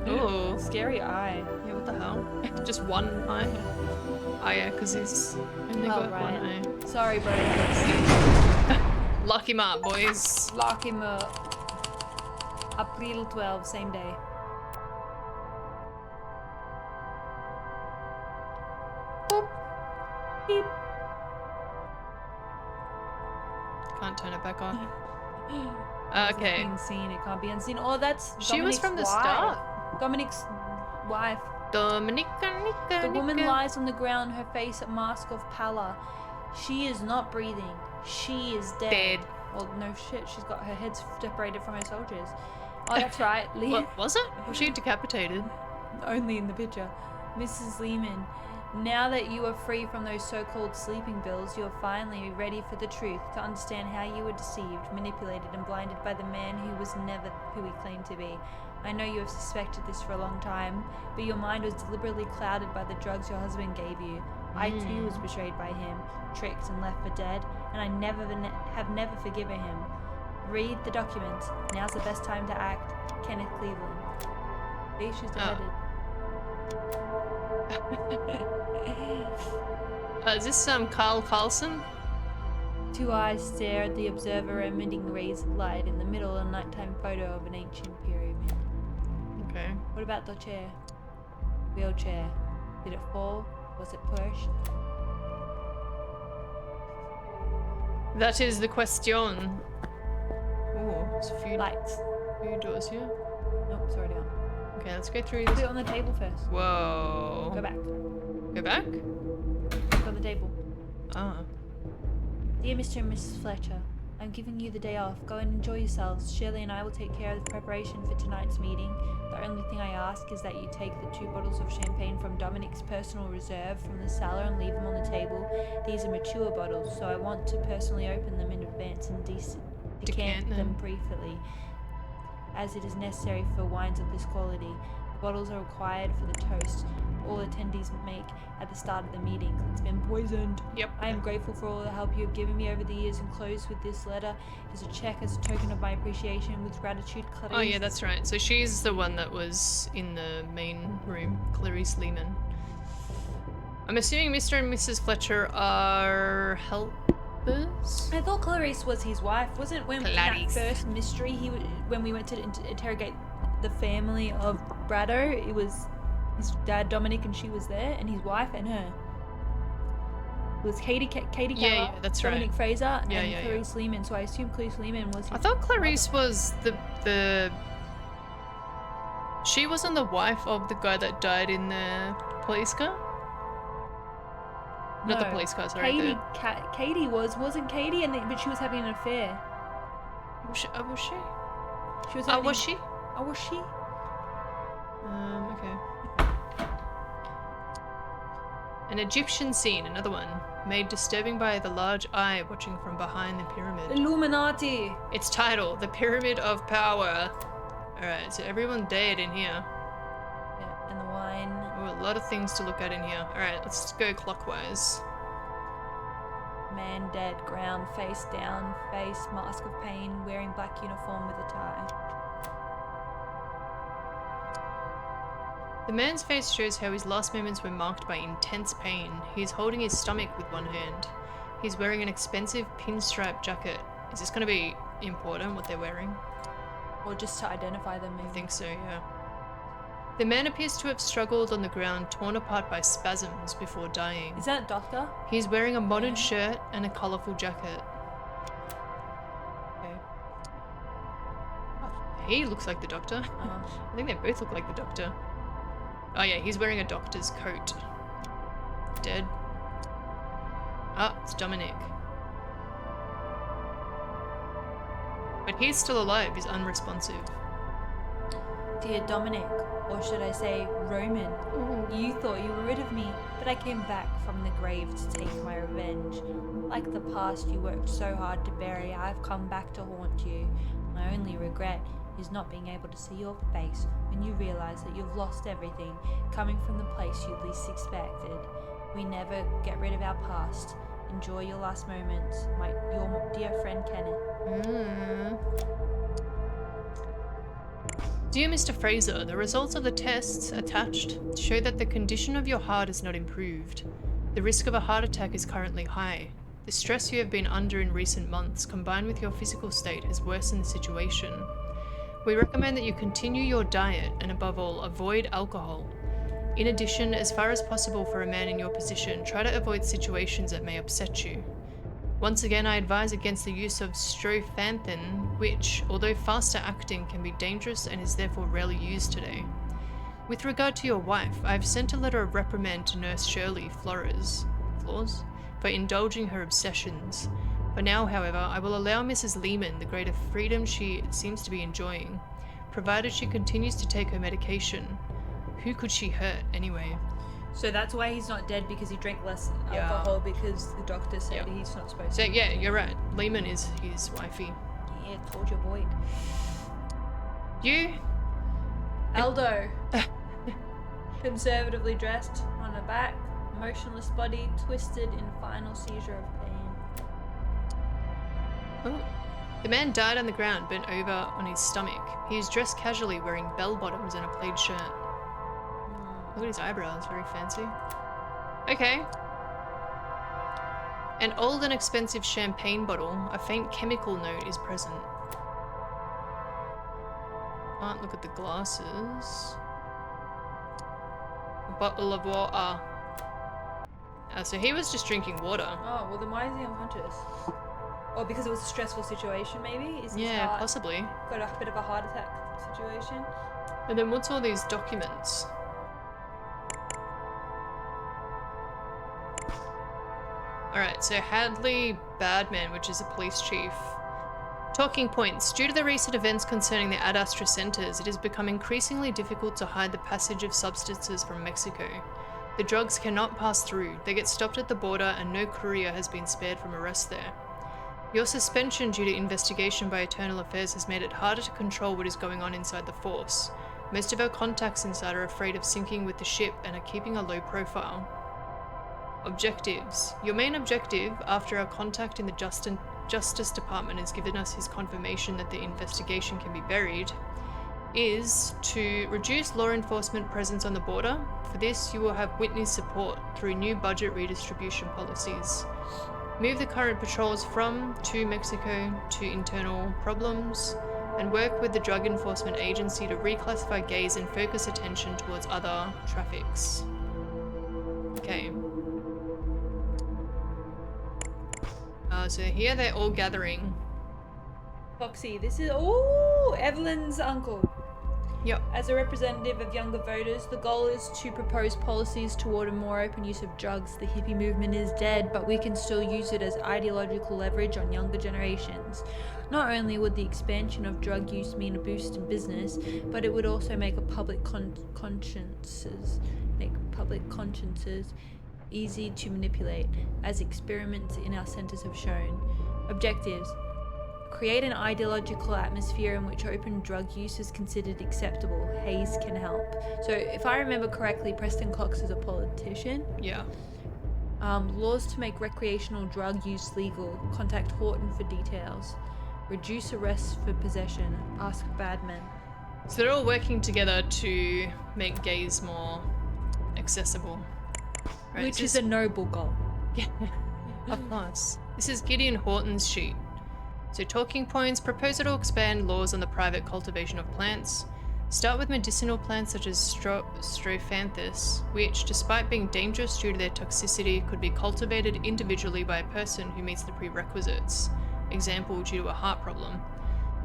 Oh. Scary eye. Yeah, what the hell? Just one eye? Oh yeah, because he's only got one eye. Sorry, bro. Lock him up, boys. Lock him up. April 12, same day. Beep. can't turn it back on. It's Okay. been seen, it can't be unseen. Oh, that's She was Dominic's from the wife. start. Dominic's wife. The woman lies on the ground, her face a mask of pallor. She is not breathing. She is dead. Dead. Well, no shit, she's got her head separated from her soldiers. Oh, that's right. What was it? Was she decapitated? Only in the picture. Mrs. Lehman, now that you are free from those so-called sleeping pills, you are finally ready for the truth, to understand how you were deceived, manipulated, and blinded by the man who was never who he claimed to be. I know you have suspected this for a long time, but your mind was deliberately clouded by the drugs your husband gave you. I too was betrayed by him, tricked and left for dead, and I have never forgiven him. Read the documents. Now's the best time to act. Kenneth Cleveland. See, she's dead. Is this Carl Carlson? Two eyes stare at the observer, emitting rays of light in the middle of a nighttime photo of an ancient pyramid. Okay. What about the chair? Wheelchair. Did it fall? Was it pushed? That is the question. Oh, there's a few Lights. doors here. Nope, it's already on. Okay, let's go through Put this. it on the table first. Whoa. Go back. Go back? Put on the table. Ah. Dear Mr. and Mrs. Fletcher, I'm giving you the day off. Go and enjoy yourselves. Shirley and I will take care of the preparation for tonight's meeting. The only thing I ask is that you take the 2 bottles of champagne from Dominic's personal reserve from the cellar and leave them on the table. These are mature bottles, so I want to personally open them in advance and decant them briefly, as it is necessary for wines of this quality. The bottles are required for the toast all attendees make at the start of the meeting. It's been poisoned. Yep. I am grateful for all the help you have given me over the years, and close with this letter is a check as a token of my appreciation. With gratitude, Clarice. Oh yeah, that's right. So she's the one that was in the main room, Clarice Lehman. I'm assuming Mr. and Mrs. Fletcher are helpers? I thought Clarice was his wife. Wasn't when in that Clarice. first mystery when we went to interrogate the family of Braddo, it was his dad Dominic and she was there, and his wife and her. It was Katie Keller, Yeah, that's right. Dominic Fraser, Yeah, and yeah, Clarice Lehman. So I assume Clarice Lehman was his I thought Clarice was the she wasn't the wife of the guy that died in the police car? Not the No, police car, sorry. Katie wasn't Katie, but she was having an affair. Was she? Was she? She was. Oh, Having, was she? Oh, was she? Okay. An Egyptian scene, another one, made disturbing by the large eye watching from behind the pyramid. Illuminati. Its title, The Pyramid of Power. Alright, so everyone dead in here. Yeah, and the wine. Ooh, a lot of things to look at in here. Alright, let's go clockwise. Man dead, ground, face down, face, mask of pain, wearing black uniform with a tie. The man's face shows how his last moments were marked by intense pain. He is holding his stomach with one hand. He's wearing an expensive pinstripe jacket. Is this going to be important, what they're wearing? Or just to identify them, maybe. I think so, yeah. The man appears to have struggled on the ground, torn apart by spasms before dying. Is that Doctor? He's wearing a modern shirt and a colourful jacket. Okay. Oh, he looks like the Doctor. I think they both look like the Doctor. Oh yeah, he's wearing a doctor's coat. Dead. Ah, it's Dominic. But he's still alive, he's unresponsive. Dear Dominic, or should I say Roman, you thought you were rid of me, but I came back from the grave to take my revenge. Like the past you worked so hard to bury, I've come back to haunt you. My only regret is not being able to see your face when you realize that you've lost everything, coming from the place you least expected. We never get rid of our past. Enjoy your last moments, your dear friend Kenneth. Dear Mr. Fraser, the results of the tests attached show that the condition of your heart is not improved. The risk of a heart attack is currently high. The stress you have been under in recent months, combined with your physical state, has worsened the situation. We recommend that you continue your diet and, above all, avoid alcohol. In addition, as far as possible for a man in your position, try to avoid situations that may upset you. Once again, I advise against the use of strophanthin, which, although faster acting, can be dangerous and is therefore rarely used today. With regard to your wife, I have sent a letter of reprimand to Nurse Shirley Flores for indulging her obsessions. For now, however, I will allow Mrs. Lehman the greater freedom she seems to be enjoying, provided she continues to take her medication. Who could she hurt, anyway? So that's why he's not dead, because he drank less Yeah. alcohol, because the doctor said he's not supposed So, to. yeah, you're right. Lehman is his wifey. Yeah, told your boy. You? Aldo. Conservatively dressed, on a back, motionless body, twisted in final seizure of pain. Oh. The man died on the ground, bent over on his stomach. He is dressed casually, wearing bell-bottoms and a plaid shirt. Look at his eyebrows, very fancy. Okay. An old and expensive champagne bottle, a faint chemical note is present. Can't look at the glasses. A bottle of water. So he was just drinking water. Oh, well then why is he unconscious? Or because it was a stressful situation, maybe? Is his heart Possibly. got a bit of a heart attack situation? And then what's all these documents? Alright, so Hadley Badman, which is a police chief. Talking points. Due to the recent events concerning the Ad Astra centers, it has become increasingly difficult to hide the passage of substances from Mexico. The drugs cannot pass through. They get stopped at the border and no courier has been spared from arrest there. Your suspension due to investigation by Internal Affairs has made it harder to control what is going on inside the force. Most of our contacts inside are afraid of sinking with the ship and are keeping a low profile. Objectives. Your main objective, after our contact in the Justice Department has given us his confirmation that the investigation can be buried, is to reduce law enforcement presence on the border. For this, you will have witness support through new budget redistribution policies. Move the current patrols from to Mexico to internal problems, and work with the Drug Enforcement Agency to reclassify gays and focus attention towards other traffics. Okay. So here they're all gathering. Foxy, this is Evelyn's uncle. Yep. As a representative of younger voters, the goal is to propose policies toward a more open use of drugs. The hippie movement is dead, but we can still use it as ideological leverage on younger generations. Not only would the expansion of drug use mean a boost in business, but it would also make public consciences easy to manipulate, as experiments in our centers have shown. Objectives: create an ideological atmosphere in which open drug use is considered acceptable. Hayes can help. So if I remember correctly, Preston Cox is a politician. Yeah. Laws to make recreational drug use legal. Contact Horton for details. Reduce arrests for possession. Ask Badman. So they're all working together to make gays more accessible. Right, Which is a noble goal. Yeah, of course. This is Gideon Horton's sheet. So talking points: proposal to expand laws on the private cultivation of plants. Start with medicinal plants such as strophanthus, which, despite being dangerous due to their toxicity, could be cultivated individually by a person who meets the prerequisites. Example, due to a heart problem.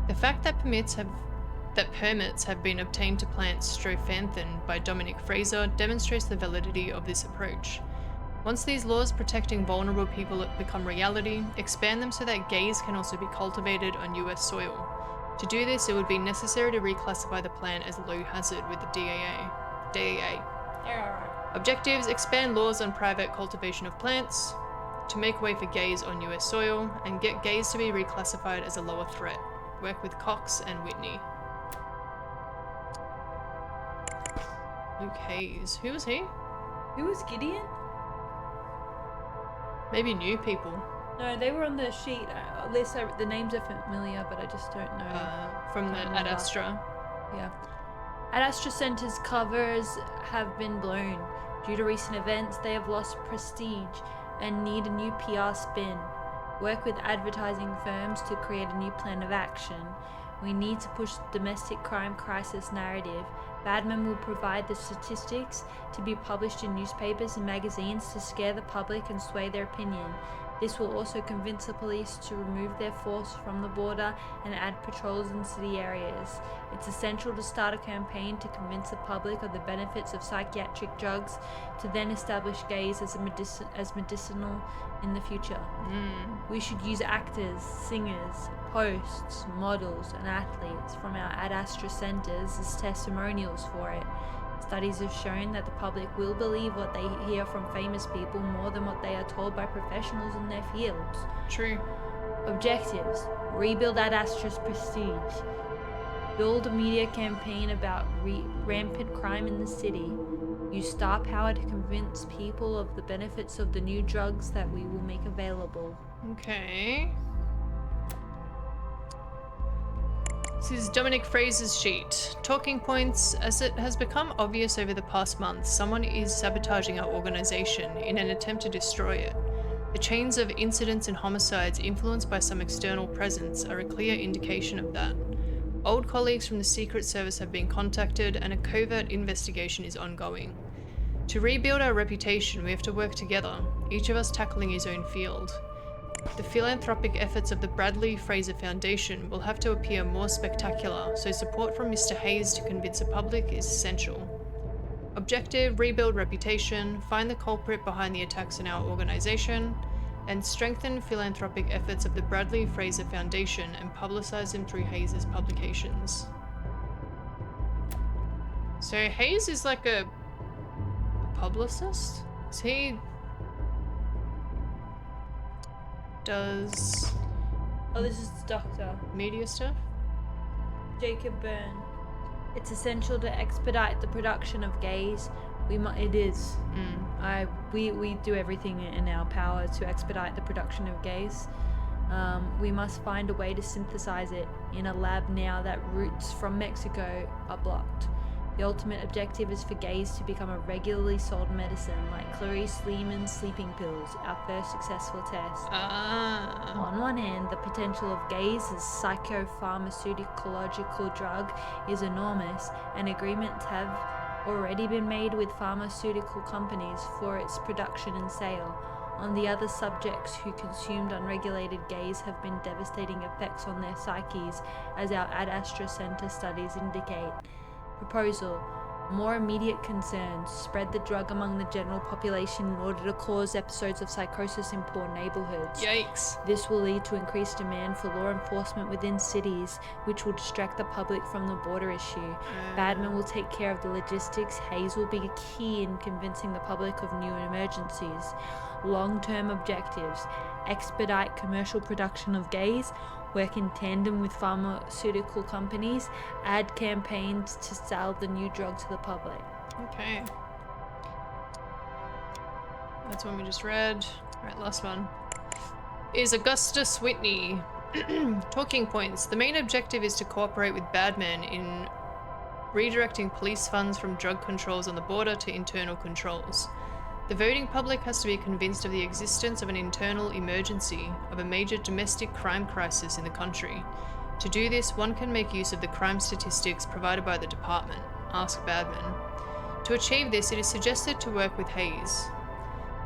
The fact that permits have been obtained to plant strophanthin by Dominic Fraser demonstrates the validity of this approach. Once these laws protecting vulnerable people become reality, expand them so that gays can also be cultivated on US soil. To do this, it would be necessary to reclassify the plant as low hazard with the DEA. Objectives: expand laws on private cultivation of plants, to make way for gays on US soil, and get gays to be reclassified as a lower threat. Work with Cox and Whitney. Luke Hayes. Who was he? Who was Gideon? Maybe new people. No, they were on the sheet. At least the names are familiar, but I just don't know. From the Can't Ad remember. Astra. Yeah. Ad Astra Center's covers have been blown. Due to recent events, they have lost prestige and need a new PR spin. Work with advertising firms to create a new plan of action. We need to push the domestic crime crisis narrative. Badman will provide the statistics to be published in newspapers and magazines to scare the public and sway their opinion. This will also convince the police to remove their force from the border and add patrols in city areas. It's essential to start a campaign to convince the public of the benefits of psychiatric drugs, to then establish gays as medicinal in the future. We should use actors, singers, hosts, models, and athletes from our Ad Astra centers as testimonials for it. Studies have shown that the public will believe what they hear from famous people more than what they are told by professionals in their fields. True. Objectives: rebuild Ad Astra's prestige, build a media campaign about rampant crime in the city, use star power to convince people of the benefits of the new drugs that we will make available. Okay. This is Dominic Fraser's sheet. Talking points. As it has become obvious over the past month, someone is sabotaging our organization in an attempt to destroy it. The chains of incidents and homicides influenced by some external presence are a clear indication of that. Old colleagues from the Secret Service have been contacted and a covert investigation is ongoing. To rebuild our reputation, we have to work together, each of us tackling his own field. The philanthropic efforts of the Bradley Fraser Foundation will have to appear more spectacular, so support from Mr. Hayes to convince the public is essential. Objective: rebuild reputation, find the culprit behind the attacks in our organization, and strengthen philanthropic efforts of the Bradley Fraser Foundation and publicize them through Hayes' publications. So Hayes is like a publicist? Is he... does Oh, this is the doctor. media stuff? Jacob Byrne. It's essential to expedite the production of gays. It is. We do everything in our power to expedite the production of gays. We must find a way to synthesize it in a lab now that routes from Mexico are blocked. The ultimate objective is for gays to become a regularly sold medicine, like Clarice Lehman's sleeping pills, our first successful test. On one hand, the potential of gays as psychopharmaceuticological drug is enormous, and agreements have already been made with pharmaceutical companies for its production and sale. On the other, subjects who consumed unregulated gays have been devastating effects on their psyches, as our Ad Astra Center studies indicate. Proposal: more immediate concerns. Spread the drug among the general population in order to cause episodes of psychosis in poor neighborhoods. Yikes. This will lead to increased demand for law enforcement within cities, which will distract the public from the border issue. Badman will take care of the logistics. Hayes will be a key in convincing the public of new emergencies. Long-term objectives: expedite commercial production of gays, work in tandem with pharmaceutical companies, add campaigns to sell the new drug to the public. Okay. That's one we just read. Alright, last one. Is Augustus Whitney. Talking points. The main objective is to cooperate with Badman in redirecting police funds from drug controls on the border to internal controls. The voting public has to be convinced of the existence of an internal emergency, of a major domestic crime crisis in the country. To do this, one can make use of the crime statistics provided by the department. Ask Badman. To achieve this, it is suggested to work with Hayes.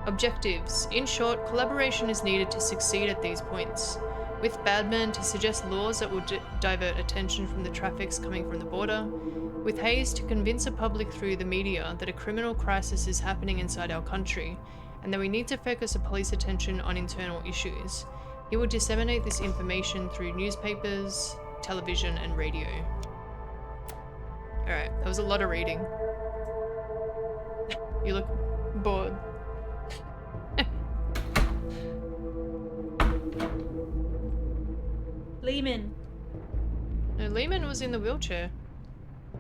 Objectives. In short, collaboration is needed to succeed at these points. With Badman to suggest laws that will divert attention from the traffics coming from the border. With Hayes to convince the public through the media that a criminal crisis is happening inside our country, and that we need to focus the police attention on internal issues. He will disseminate this information through newspapers, television, and radio. Alright, that was a lot of reading. You look bored. Lehman. No, Lehman was in the wheelchair.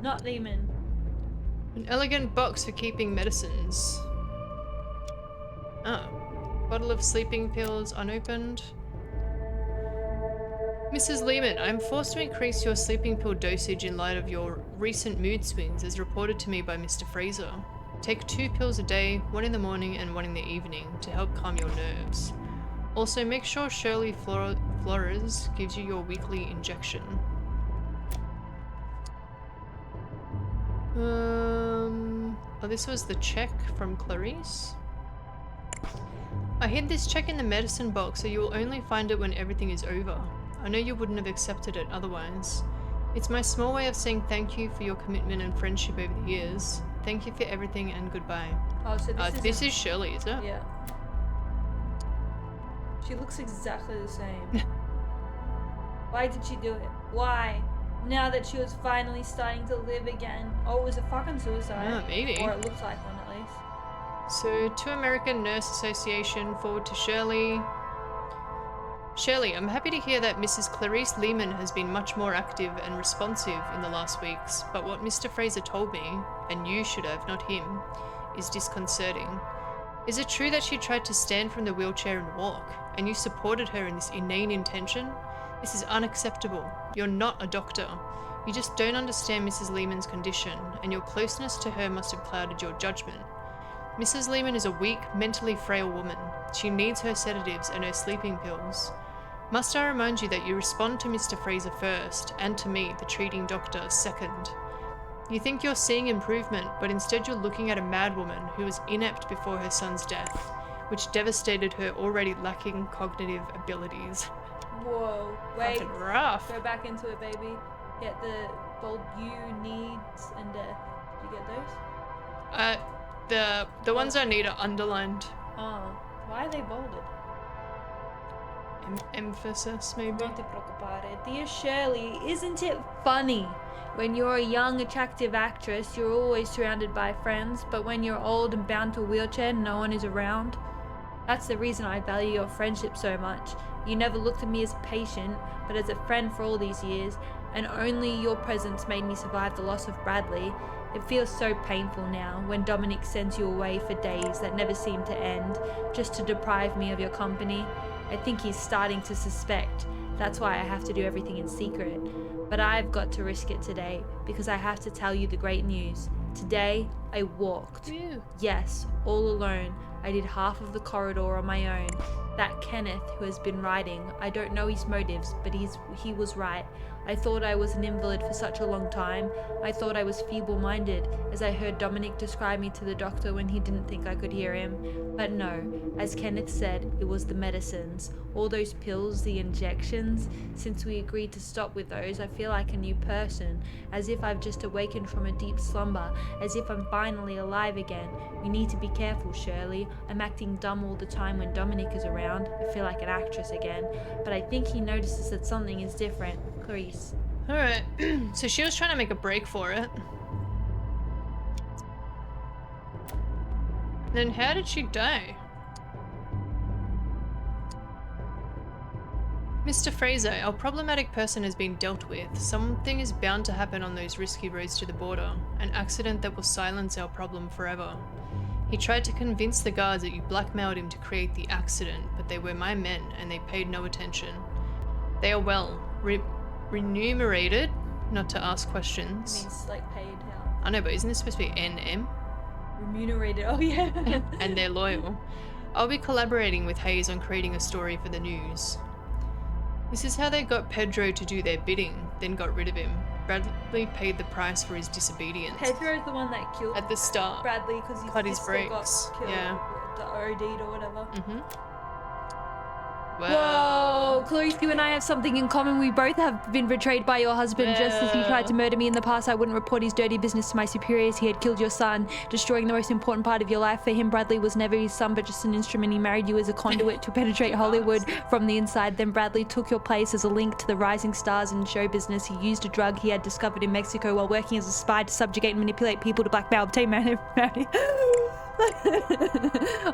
Not Lehman. An elegant box for keeping medicines. Oh. Bottle of sleeping pills unopened. Mrs. Lehman, I am forced to increase your sleeping pill dosage in light of your recent mood swings as reported to me by Mr. Fraser. Take 2 pills a day, 1 in the morning and 1 in the evening, to help calm your nerves. Also, make sure Shirley Flores gives you your weekly injection. Oh, this was the check from Clarice. I hid this check in the medicine box so you will only find it when everything is over. I know you wouldn't have accepted it otherwise. It's my small way of saying thank you for your commitment and friendship over the years. Thank you for everything and goodbye. Oh, so This is Shirley, is it? Yeah. She looks exactly the same. Why did she do it? Why? Now that she was finally starting to live again. Oh, it was a fucking suicide. Maybe. Or it looks like one at least. So, to American Nurse Association, forward to Shirley. Shirley, I'm happy to hear that Mrs. Clarice Lehman has been much more active and responsive in the last weeks, but what Mr. Fraser told me, and you should have, not him, is disconcerting. Is it true that she tried to stand from the wheelchair and walk, and you supported her in this inane intention? This is unacceptable. You're not a doctor. You just don't understand Mrs. Lehman's condition, and your closeness to her must have clouded your judgment. Mrs. Lehman is a weak, mentally frail woman. She needs her sedatives and her sleeping pills. Must I remind you that you respond to Mr. Fraser first, and to me, the treating doctor, second. You think you're seeing improvement, but instead you're looking at a madwoman who was inept before her son's death, which devastated her already lacking cognitive abilities. Whoa, wait. Fucking rough. Go back into it, baby. Get the bold you, needs, and death. Did you get those? The ones I need are underlined. Oh, why are they bolded? Emphasis, maybe. Non ti preoccupare. Dear Shirley, isn't it funny? When you're a young, attractive actress, you're always surrounded by friends, but when you're old and bound to a wheelchair, no one is around. That's the reason I value your friendship so much. You never looked at me as a patient, but as a friend for all these years, and only your presence made me survive the loss of Bradley. It feels so painful now when Dominic sends you away for days that never seem to end, just to deprive me of your company. I think he's starting to suspect. That's why I have to do everything in secret. But I've got to risk it today, because I have to tell you the great news. Today, I walked. Ew. Yes, all alone. I did half of the corridor on my own. That Kenneth who has been riding, I don't know his motives, but he was right. I thought I was an invalid for such a long time. I thought I was feeble-minded, as I heard Dominic describe me to the doctor when he didn't think I could hear him. But no, as Kenneth said, it was the medicines. All those pills, the injections. Since we agreed to stop with those, I feel like a new person, as if I've just awakened from a deep slumber, as if I'm finally alive again. You need to be careful, Shirley. I'm acting dumb all the time when Dominic is around. I feel like an actress again. But I think he notices that something is different. Clarice. Alright, so she was trying to make a break for it. Then how did she die? Mr. Fraser, our problematic person has been dealt with. Something is bound to happen on those risky roads to the border. An accident that will silence our problem forever. He tried to convince the guards that you blackmailed him to create the accident, but they were my men and they paid no attention. They are well remunerated, not to ask questions. Means like paid, yeah. I know, but isn't this supposed to be NM? Remunerated, oh yeah. And they're loyal. I'll be collaborating with Hayes on creating a story for the news. This is how they got Pedro to do their bidding, then got rid of him. Bradley paid the price for his disobedience. Pedro's the one that killed At the start. Bradley because he Cut his sister brakes, got killed. yeah. The OD'd or whatever. Wow. Whoa, Clarice, you and I have something in common. We both have been betrayed by your husband. Just as he tried to murder me in the past, I wouldn't report his dirty business to my superiors. He had killed your son, destroying the most important part of your life. For him, Bradley was never his son, but just an instrument. He married you as a conduit to penetrate Hollywood from the inside. Then Bradley took your place as a link to the rising stars in show business. He used a drug he had discovered in Mexico while working as a spy to subjugate and manipulate people to blackmail, obtain money.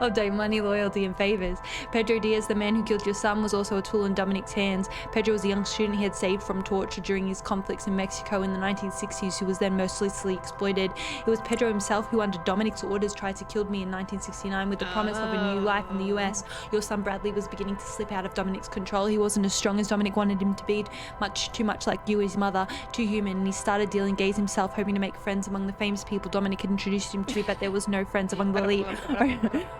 Obtain money, loyalty, and favors. Pedro Diaz, the man who killed your son, was also a tool in Dominic's hands. Pedro was a young student he had saved from torture during his conflicts in Mexico in the 1960s, who was then mercilessly exploited. It was Pedro himself who, under Dominic's orders, tried to kill me in 1969 with the promise of a new life in the US. Your son Bradley was beginning to slip out of Dominic's control. He wasn't as strong as Dominic wanted him to be, much too much like you, his mother, too human, and he started dealing gays himself, hoping to make friends among the famous people Dominic had introduced him to, but there was no friends among the elite,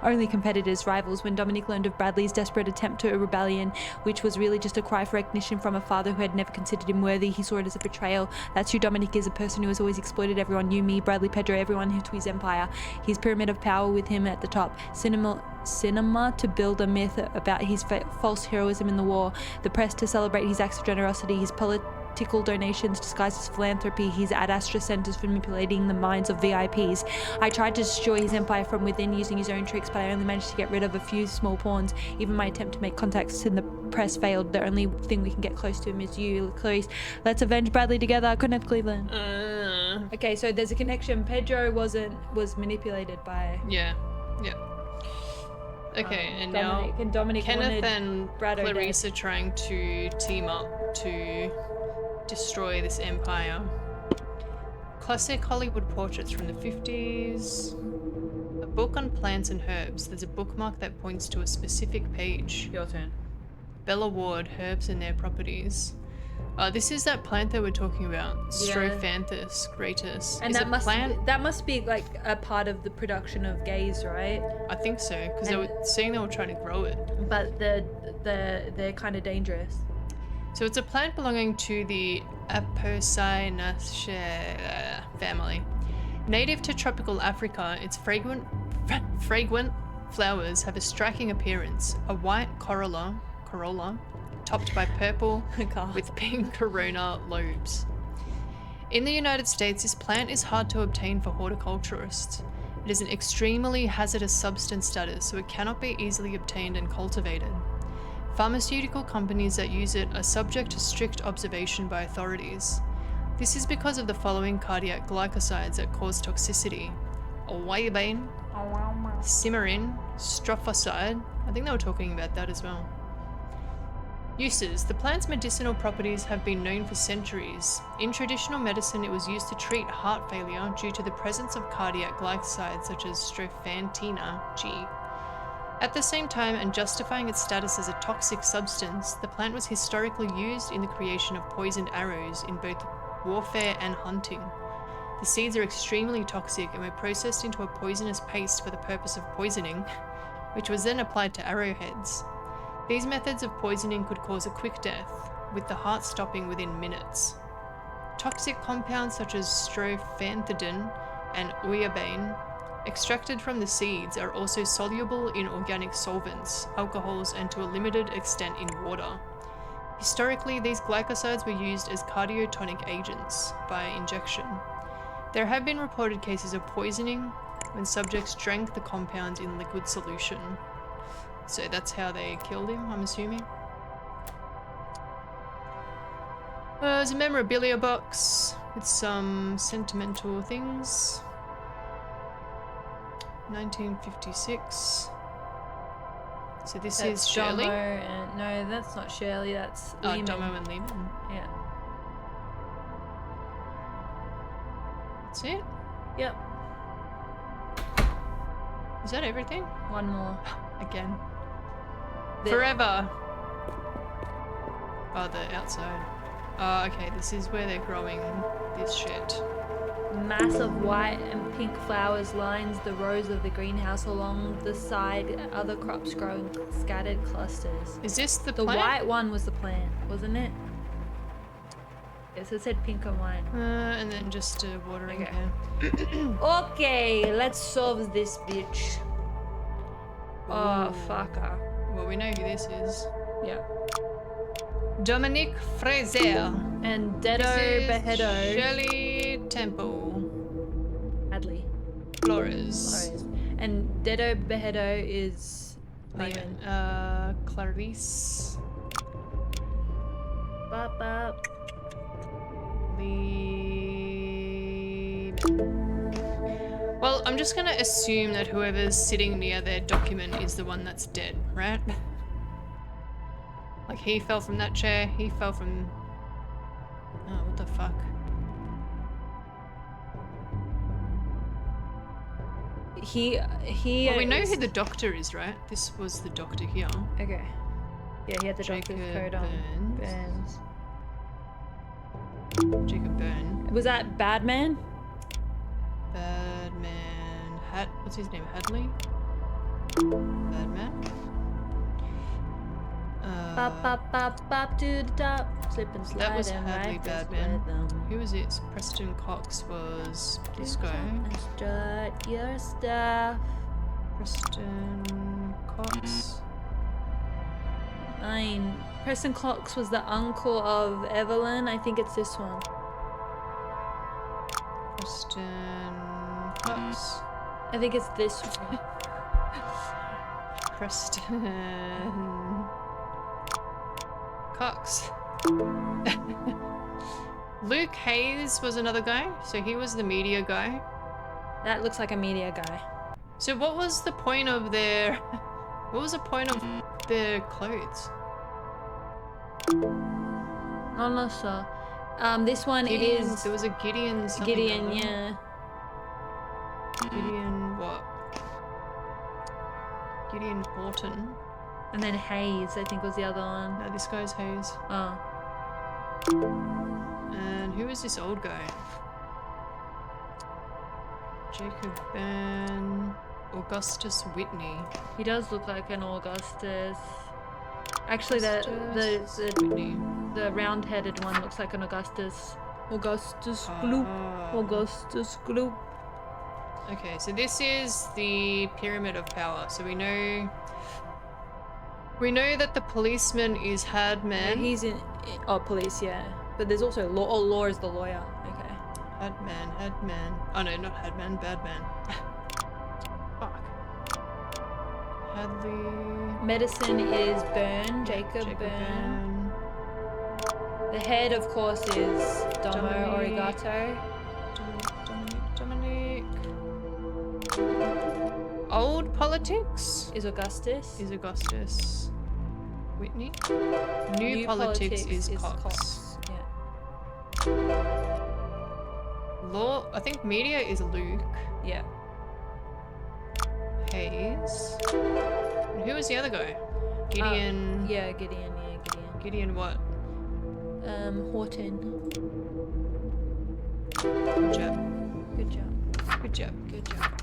only competitors, rivals. When Dominic learned of Bradley's desperate attempt to a rebellion, which was really just a cry for recognition from a father who had never considered him worthy, he saw it as a betrayal. That's who Dominic is, a person who has always exploited everyone, you, me, Bradley, Pedro, everyone to his empire. His pyramid of power with him at the top. Cinema to build a myth about his false heroism in the war. The press to celebrate his acts of generosity, his political donations disguised as philanthropy, his Ad Astra centers for manipulating the minds of VIPs. I tried to destroy his empire from within using his own tricks, but I only managed to get rid of a few small pawns. Even my attempt to make contacts in the press failed. The only thing we can get close to him is you, Clarice. Let's avenge Bradley together. Couldn't have Cleveland. Okay, so there's a connection. Pedro was manipulated by... Yeah. Okay, and Dominic, now and Dominic Kenneth and Brad Clarice are trying to team up to destroy this empire. Classic Hollywood portraits from the 50s. A book on plants and herbs. There's a bookmark that points to a specific page. Your turn. Bella Ward, herbs and their properties. This is that plant that we're talking about, Strophanthus gratus. And that must be like a part of the production of gaze, right? I think so, because they were saying they were trying to grow it. But they're kind of dangerous. So it's a plant belonging to the Apocynaceae family. Native to tropical Africa, its fragrant flowers have a striking appearance, a white corolla topped by purple with pink corona lobes. In the United States, this plant is hard to obtain for horticulturists. It is an extremely hazardous substance status, so it cannot be easily obtained and cultivated. Pharmaceutical companies that use it are subject to strict observation by authorities. This is because of the following cardiac glycosides that cause toxicity: ouabine, simmering, strophoside. I think they were talking about that as well. Uses. The plant's medicinal properties have been known for centuries. In traditional medicine, it was used to treat heart failure due to the presence of cardiac glycosides such as strophanthina G. At the same time, and justifying its status as a toxic substance, the plant was historically used in the creation of poisoned arrows in both warfare and hunting. The seeds are extremely toxic and were processed into a poisonous paste for the purpose of poisoning, which was then applied to arrowheads. These methods of poisoning could cause a quick death, with the heart stopping within minutes. Toxic compounds such as strophanthidin and ouabine, extracted from the seeds, are also soluble in organic solvents, alcohols, and to a limited extent in water. Historically, these glycosides were used as cardiotonic agents by injection. There have been reported cases of poisoning when subjects drank the compounds in liquid solution. So that's how they killed him, I'm assuming. There's a memorabilia box with some sentimental things. 1956. So this is Shirley. No, that's not Shirley, that's Lehman. Domo and Lehman. Yeah. That's it? Yep. Is that everything? One more. Again. Forever! Oh, the outside. Oh, okay, this is where they're growing this shit. Mass of white and pink flowers lines the rows of the greenhouse. Along the side, other crops grow in scattered clusters. Is this the plant? The white one was the plant, wasn't it? Yes, it said pink and white. And then just watering. Okay. Okay, let's solve this bitch. Oh, fucker. Well, we know who this is. Yeah. Dominique Fraser. And Dedo Behedo. Shirley Temple. Adley. Flores. And Dedo Behedo is Lehman. Clarice. Bop, bop. Well, I'm just gonna assume that whoever's sitting near their document is the one that's dead, right? Like, he fell from that chair, he fell from... Oh, what the fuck? Well, we know who the doctor is, right? This was the doctor here. Okay. Yeah, he had the doctor's coat on. Burns. Jacob Byrne. Was that Badman? Badman hat. What's his name? Hadley? Bad man. Bop, bop, bop, bop to the top. Slip and slide That was and Hadley ride this Badman. rhythm. Who was this? Preston Cox was this guy. And strut your stuff. Preston Cox. I mean, Preston Cox was the uncle of Evelyn. I think it's this one. Preston Cox. I think it's this one. Preston Cox. Luke Hayes was another guy, so he was the media guy. That looks like a media guy. So what was the point of their what was the point of their clothes? Not know, sir. This one Gideon, is there was a Gideon something. Gideon, wasn't there? yeah. Gideon what? Gideon Horton. And then Hayes, I think was the other one. No, this guy's Hayes. Oh. And who is this old guy? Jacob Byrne. Augustus Whitney. He does look like an Augustus. Actually, Whitney. the round-headed one looks like an Augustus. Augustus Gloop. Augustus Gloop. Okay, so this is the Pyramid of Power. So we know that the policeman is Hadman. He's in police, yeah. But there's also law. Oh, Law is the lawyer. Okay. Hadman. Oh no, not Hadman, Badman. Fuck. Hadley. Medicine is Byrne, Jacob Byrne. The head, of course, is Domo Origato. Dominic. Old politics Is Augustus. is Augustus Whitney. New politics is Cox. Yeah. Law, I think media is Luke. Yeah. Hayes. And who was the other guy? Gideon. Yeah, Gideon. Yeah, Gideon. Gideon what? Horton. Good job. Good job. Good job. Good job.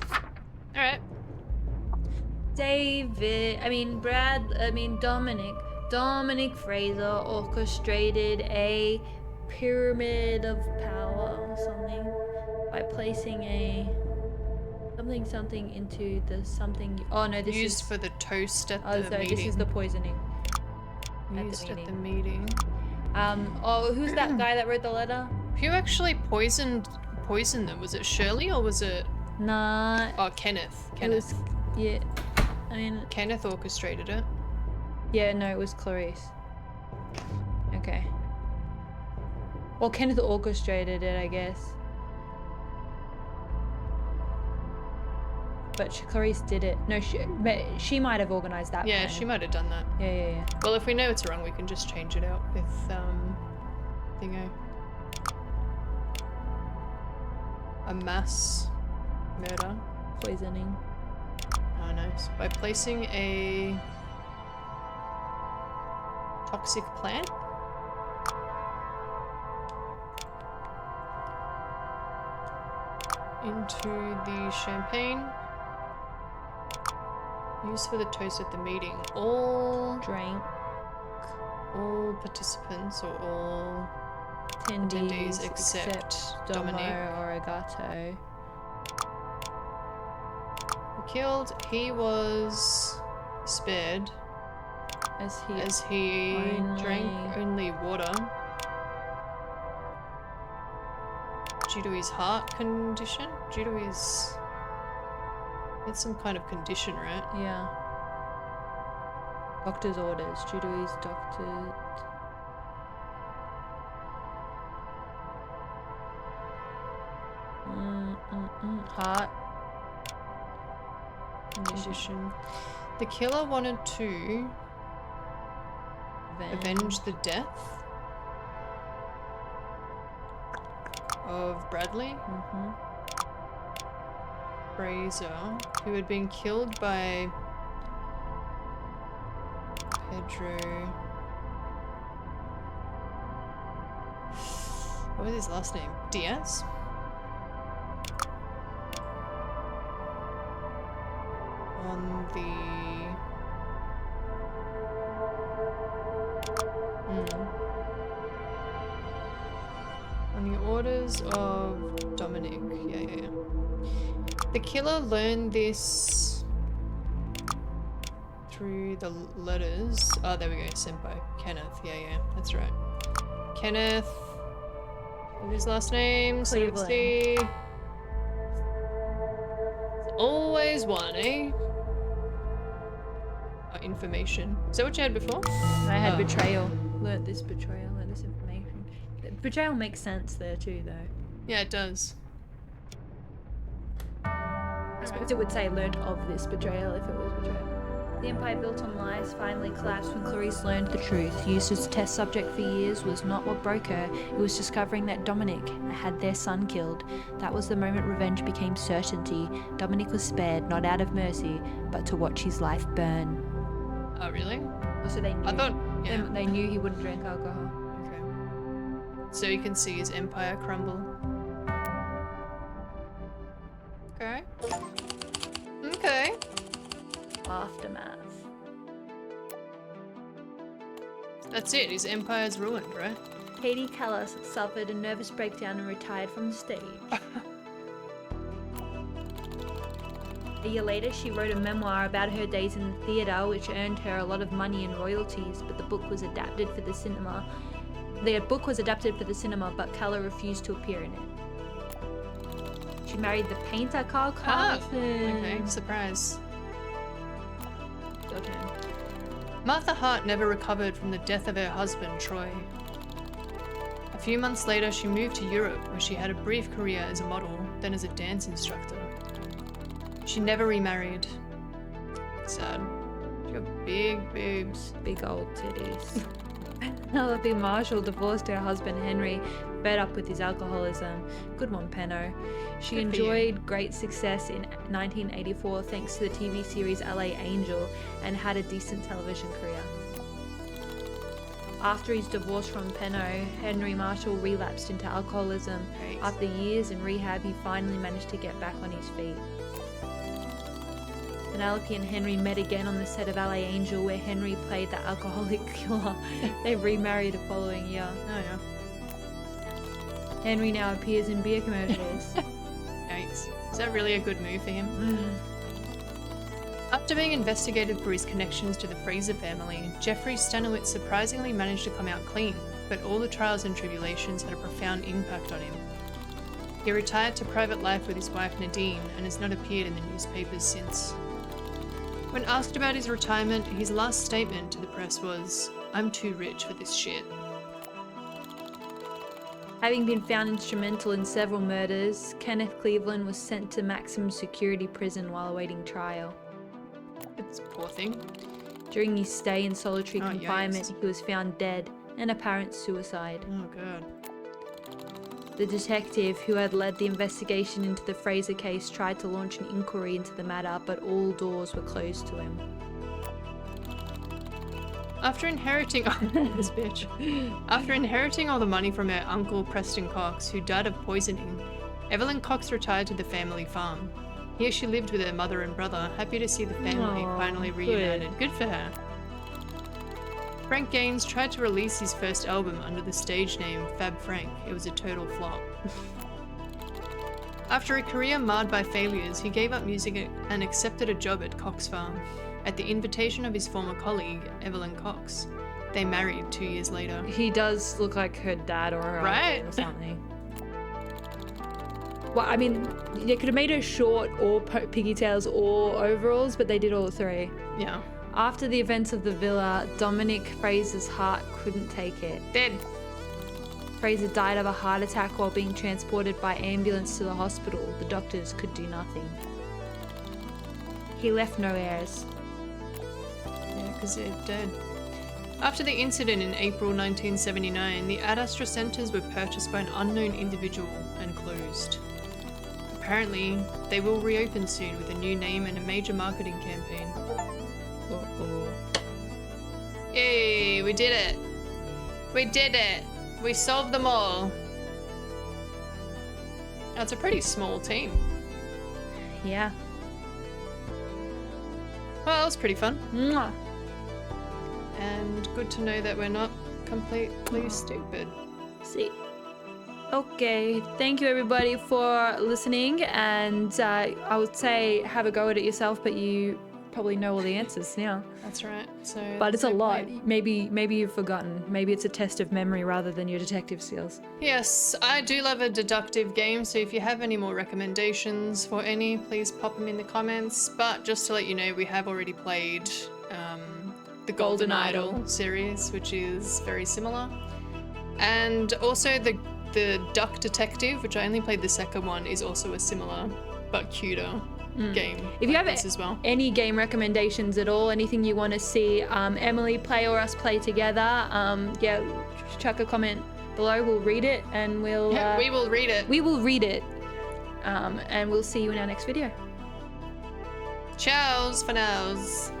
Alright. Dominic Fraser orchestrated a pyramid of power or something by placing a something into the something. Oh no, this Used is for the toast at oh, the sorry, meeting. this is the poisoning. Used at the meeting. Who's that guy that wrote the letter? Who actually poisoned them? Was it Shirley or was it? Nah. Oh, Kenneth. It was, yeah. I mean, Kenneth orchestrated it. yeah, no, it was Clarice. Okay. Well, Kenneth orchestrated it, I guess. But Clarice did it. No, she might have organized that. Yeah, plan. she might have done that. Yeah. Well, if we know it's wrong, we can just change it out with thingo. A mass murder. Poisoning. Oh, nice. By placing a toxic plant. Into the champagne. Used for the toast at the meeting. All participants or all attendees except Domo Dominic Origato. killed. He was spared As he drank only water due to his heart condition. Due to his, it's some kind of condition, right? Yeah. Doctor's orders. Due to his doctor. Heart Condition. The killer wanted to avenge the death of Bradley Fraser, who had been killed by Pedro. What was his last name? Diaz? on the... On the orders of Dominic. Yeah. The killer learned this through the letters. Oh, there we go. Senpai. Kenneth. Yeah. That's right. Kenneth. What is his last name? So let's Cleveland. see. It's always one, eh? Oh, information. Is that what you had before? I had betrayal. Learned this betrayal, learned this information. Betrayal makes sense there too, though. Yeah, it does. I suppose it would say learned of this betrayal if it was betrayal. The empire built on lies finally collapsed when Clarice learned the truth. Used as a test subject for years was not what broke her. It was discovering that Dominic had their son killed. That was the moment revenge became certainty. Dominic was spared, not out of mercy, but to watch his life burn. Oh, really? So they knew. I thought, yeah. They knew he wouldn't drink alcohol. Okay. So you can see his empire crumble. Okay. Okay. Aftermath. That's it. His empire's ruined, right? Katie Callis suffered a nervous breakdown and retired from the stage. A year later, she wrote a memoir about her days in the theatre, which earned her a lot of money and royalties, but the book was adapted for the cinema. The book was adapted for the cinema, but Keller refused to appear in it. She married the painter Carl Carlson. Okay, surprise. Your turn. Martha Hart never recovered from the death of her husband, Troy. A few months later, she moved to Europe, where she had a brief career as a model, then as a dance instructor. She never remarried. Sad. She got big boobs. Big old titties. Penelope Marshall divorced her husband Henry, fed up with his alcoholism. Good one, Penno. She Good for you. enjoyed great success in 1984 thanks to the TV series LA Angel and had a decent television career. After his divorce from Penno, Henry Marshall relapsed into alcoholism. Great. After years in rehab, he finally managed to get back on his feet. Penelope and Henry met again on the set of LA Angel, where Henry played the alcoholic killer. They remarried the following year. Oh, yeah. Henry now appears in beer commercials. Yikes. Is that really a good move for him? After being investigated for his connections to the Fraser family, Jeffrey Stanowitz surprisingly managed to come out clean, but all the trials and tribulations had a profound impact on him. He retired to private life with his wife Nadine and has not appeared in the newspapers since. When asked about his retirement, his last statement to the press was, "I'm too rich for this shit." Having been found instrumental in several murders, Kenneth Cleveland was sent to maximum security prison while awaiting trial. It's a poor thing. During his stay in solitary Oh, confinement, yikes. he was found dead, an apparent suicide. Oh, God. The detective who had led the investigation into the Fraser case tried to launch an inquiry into the matter, but all doors were closed to him. After inheriting this bitch. After inheriting all the money from her uncle Preston Cox, who died of poisoning, Evelyn Cox retired to the family farm. Here she lived with her mother and brother, happy to see the family Aw, finally good. reunited. Good for her. Frank Gaines tried to release his first album under the stage name Fab Frank. It was a total flop. After a career marred by failures, he gave up music and accepted a job at Cox Farm. At the invitation of his former colleague, Evelyn Cox. They married 2 years later. He does look like her dad or her Right? uncle or something. Well, I mean, they could have made her short or pigtails or overalls, but they did all three. Yeah. After the events of the villa, Dominic Fraser's heart couldn't take it. Dead. Fraser died of a heart attack while being transported by ambulance to the hospital. The doctors could do nothing. He left no heirs. Yeah, because they're dead. After the incident in April 1979, the Ad Astra centres were purchased by an unknown individual and closed. Apparently, they will reopen soon with a new name and a major marketing campaign. Uh-oh. Yay, we did it! We did it! We solved them all! That's a pretty small team. Yeah. Well, that was pretty fun. Mwah. And good to know that we're not completely stupid. See. Okay, thank you everybody for listening, and I would say have a go at it yourself, but you probably know all the answers now. That's right. So, But it's a no lot. point. Maybe you've forgotten. Maybe it's a test of memory rather than your detective skills. Yes, I do love a deductive game, so if you have any more recommendations for any, please pop them in the comments. But just to let you know, we have already played the Golden Idol series, which is very similar. And also the Duck Detective, which I only played the second one, is also a similar but cuter game. If you like have this as well. any game recommendations at all, anything you want to see Emily play or us play together, yeah, chuck a comment below. We'll read it and we'll... we will read it. We will read it. And we'll see you in our next video. Ciao for nows.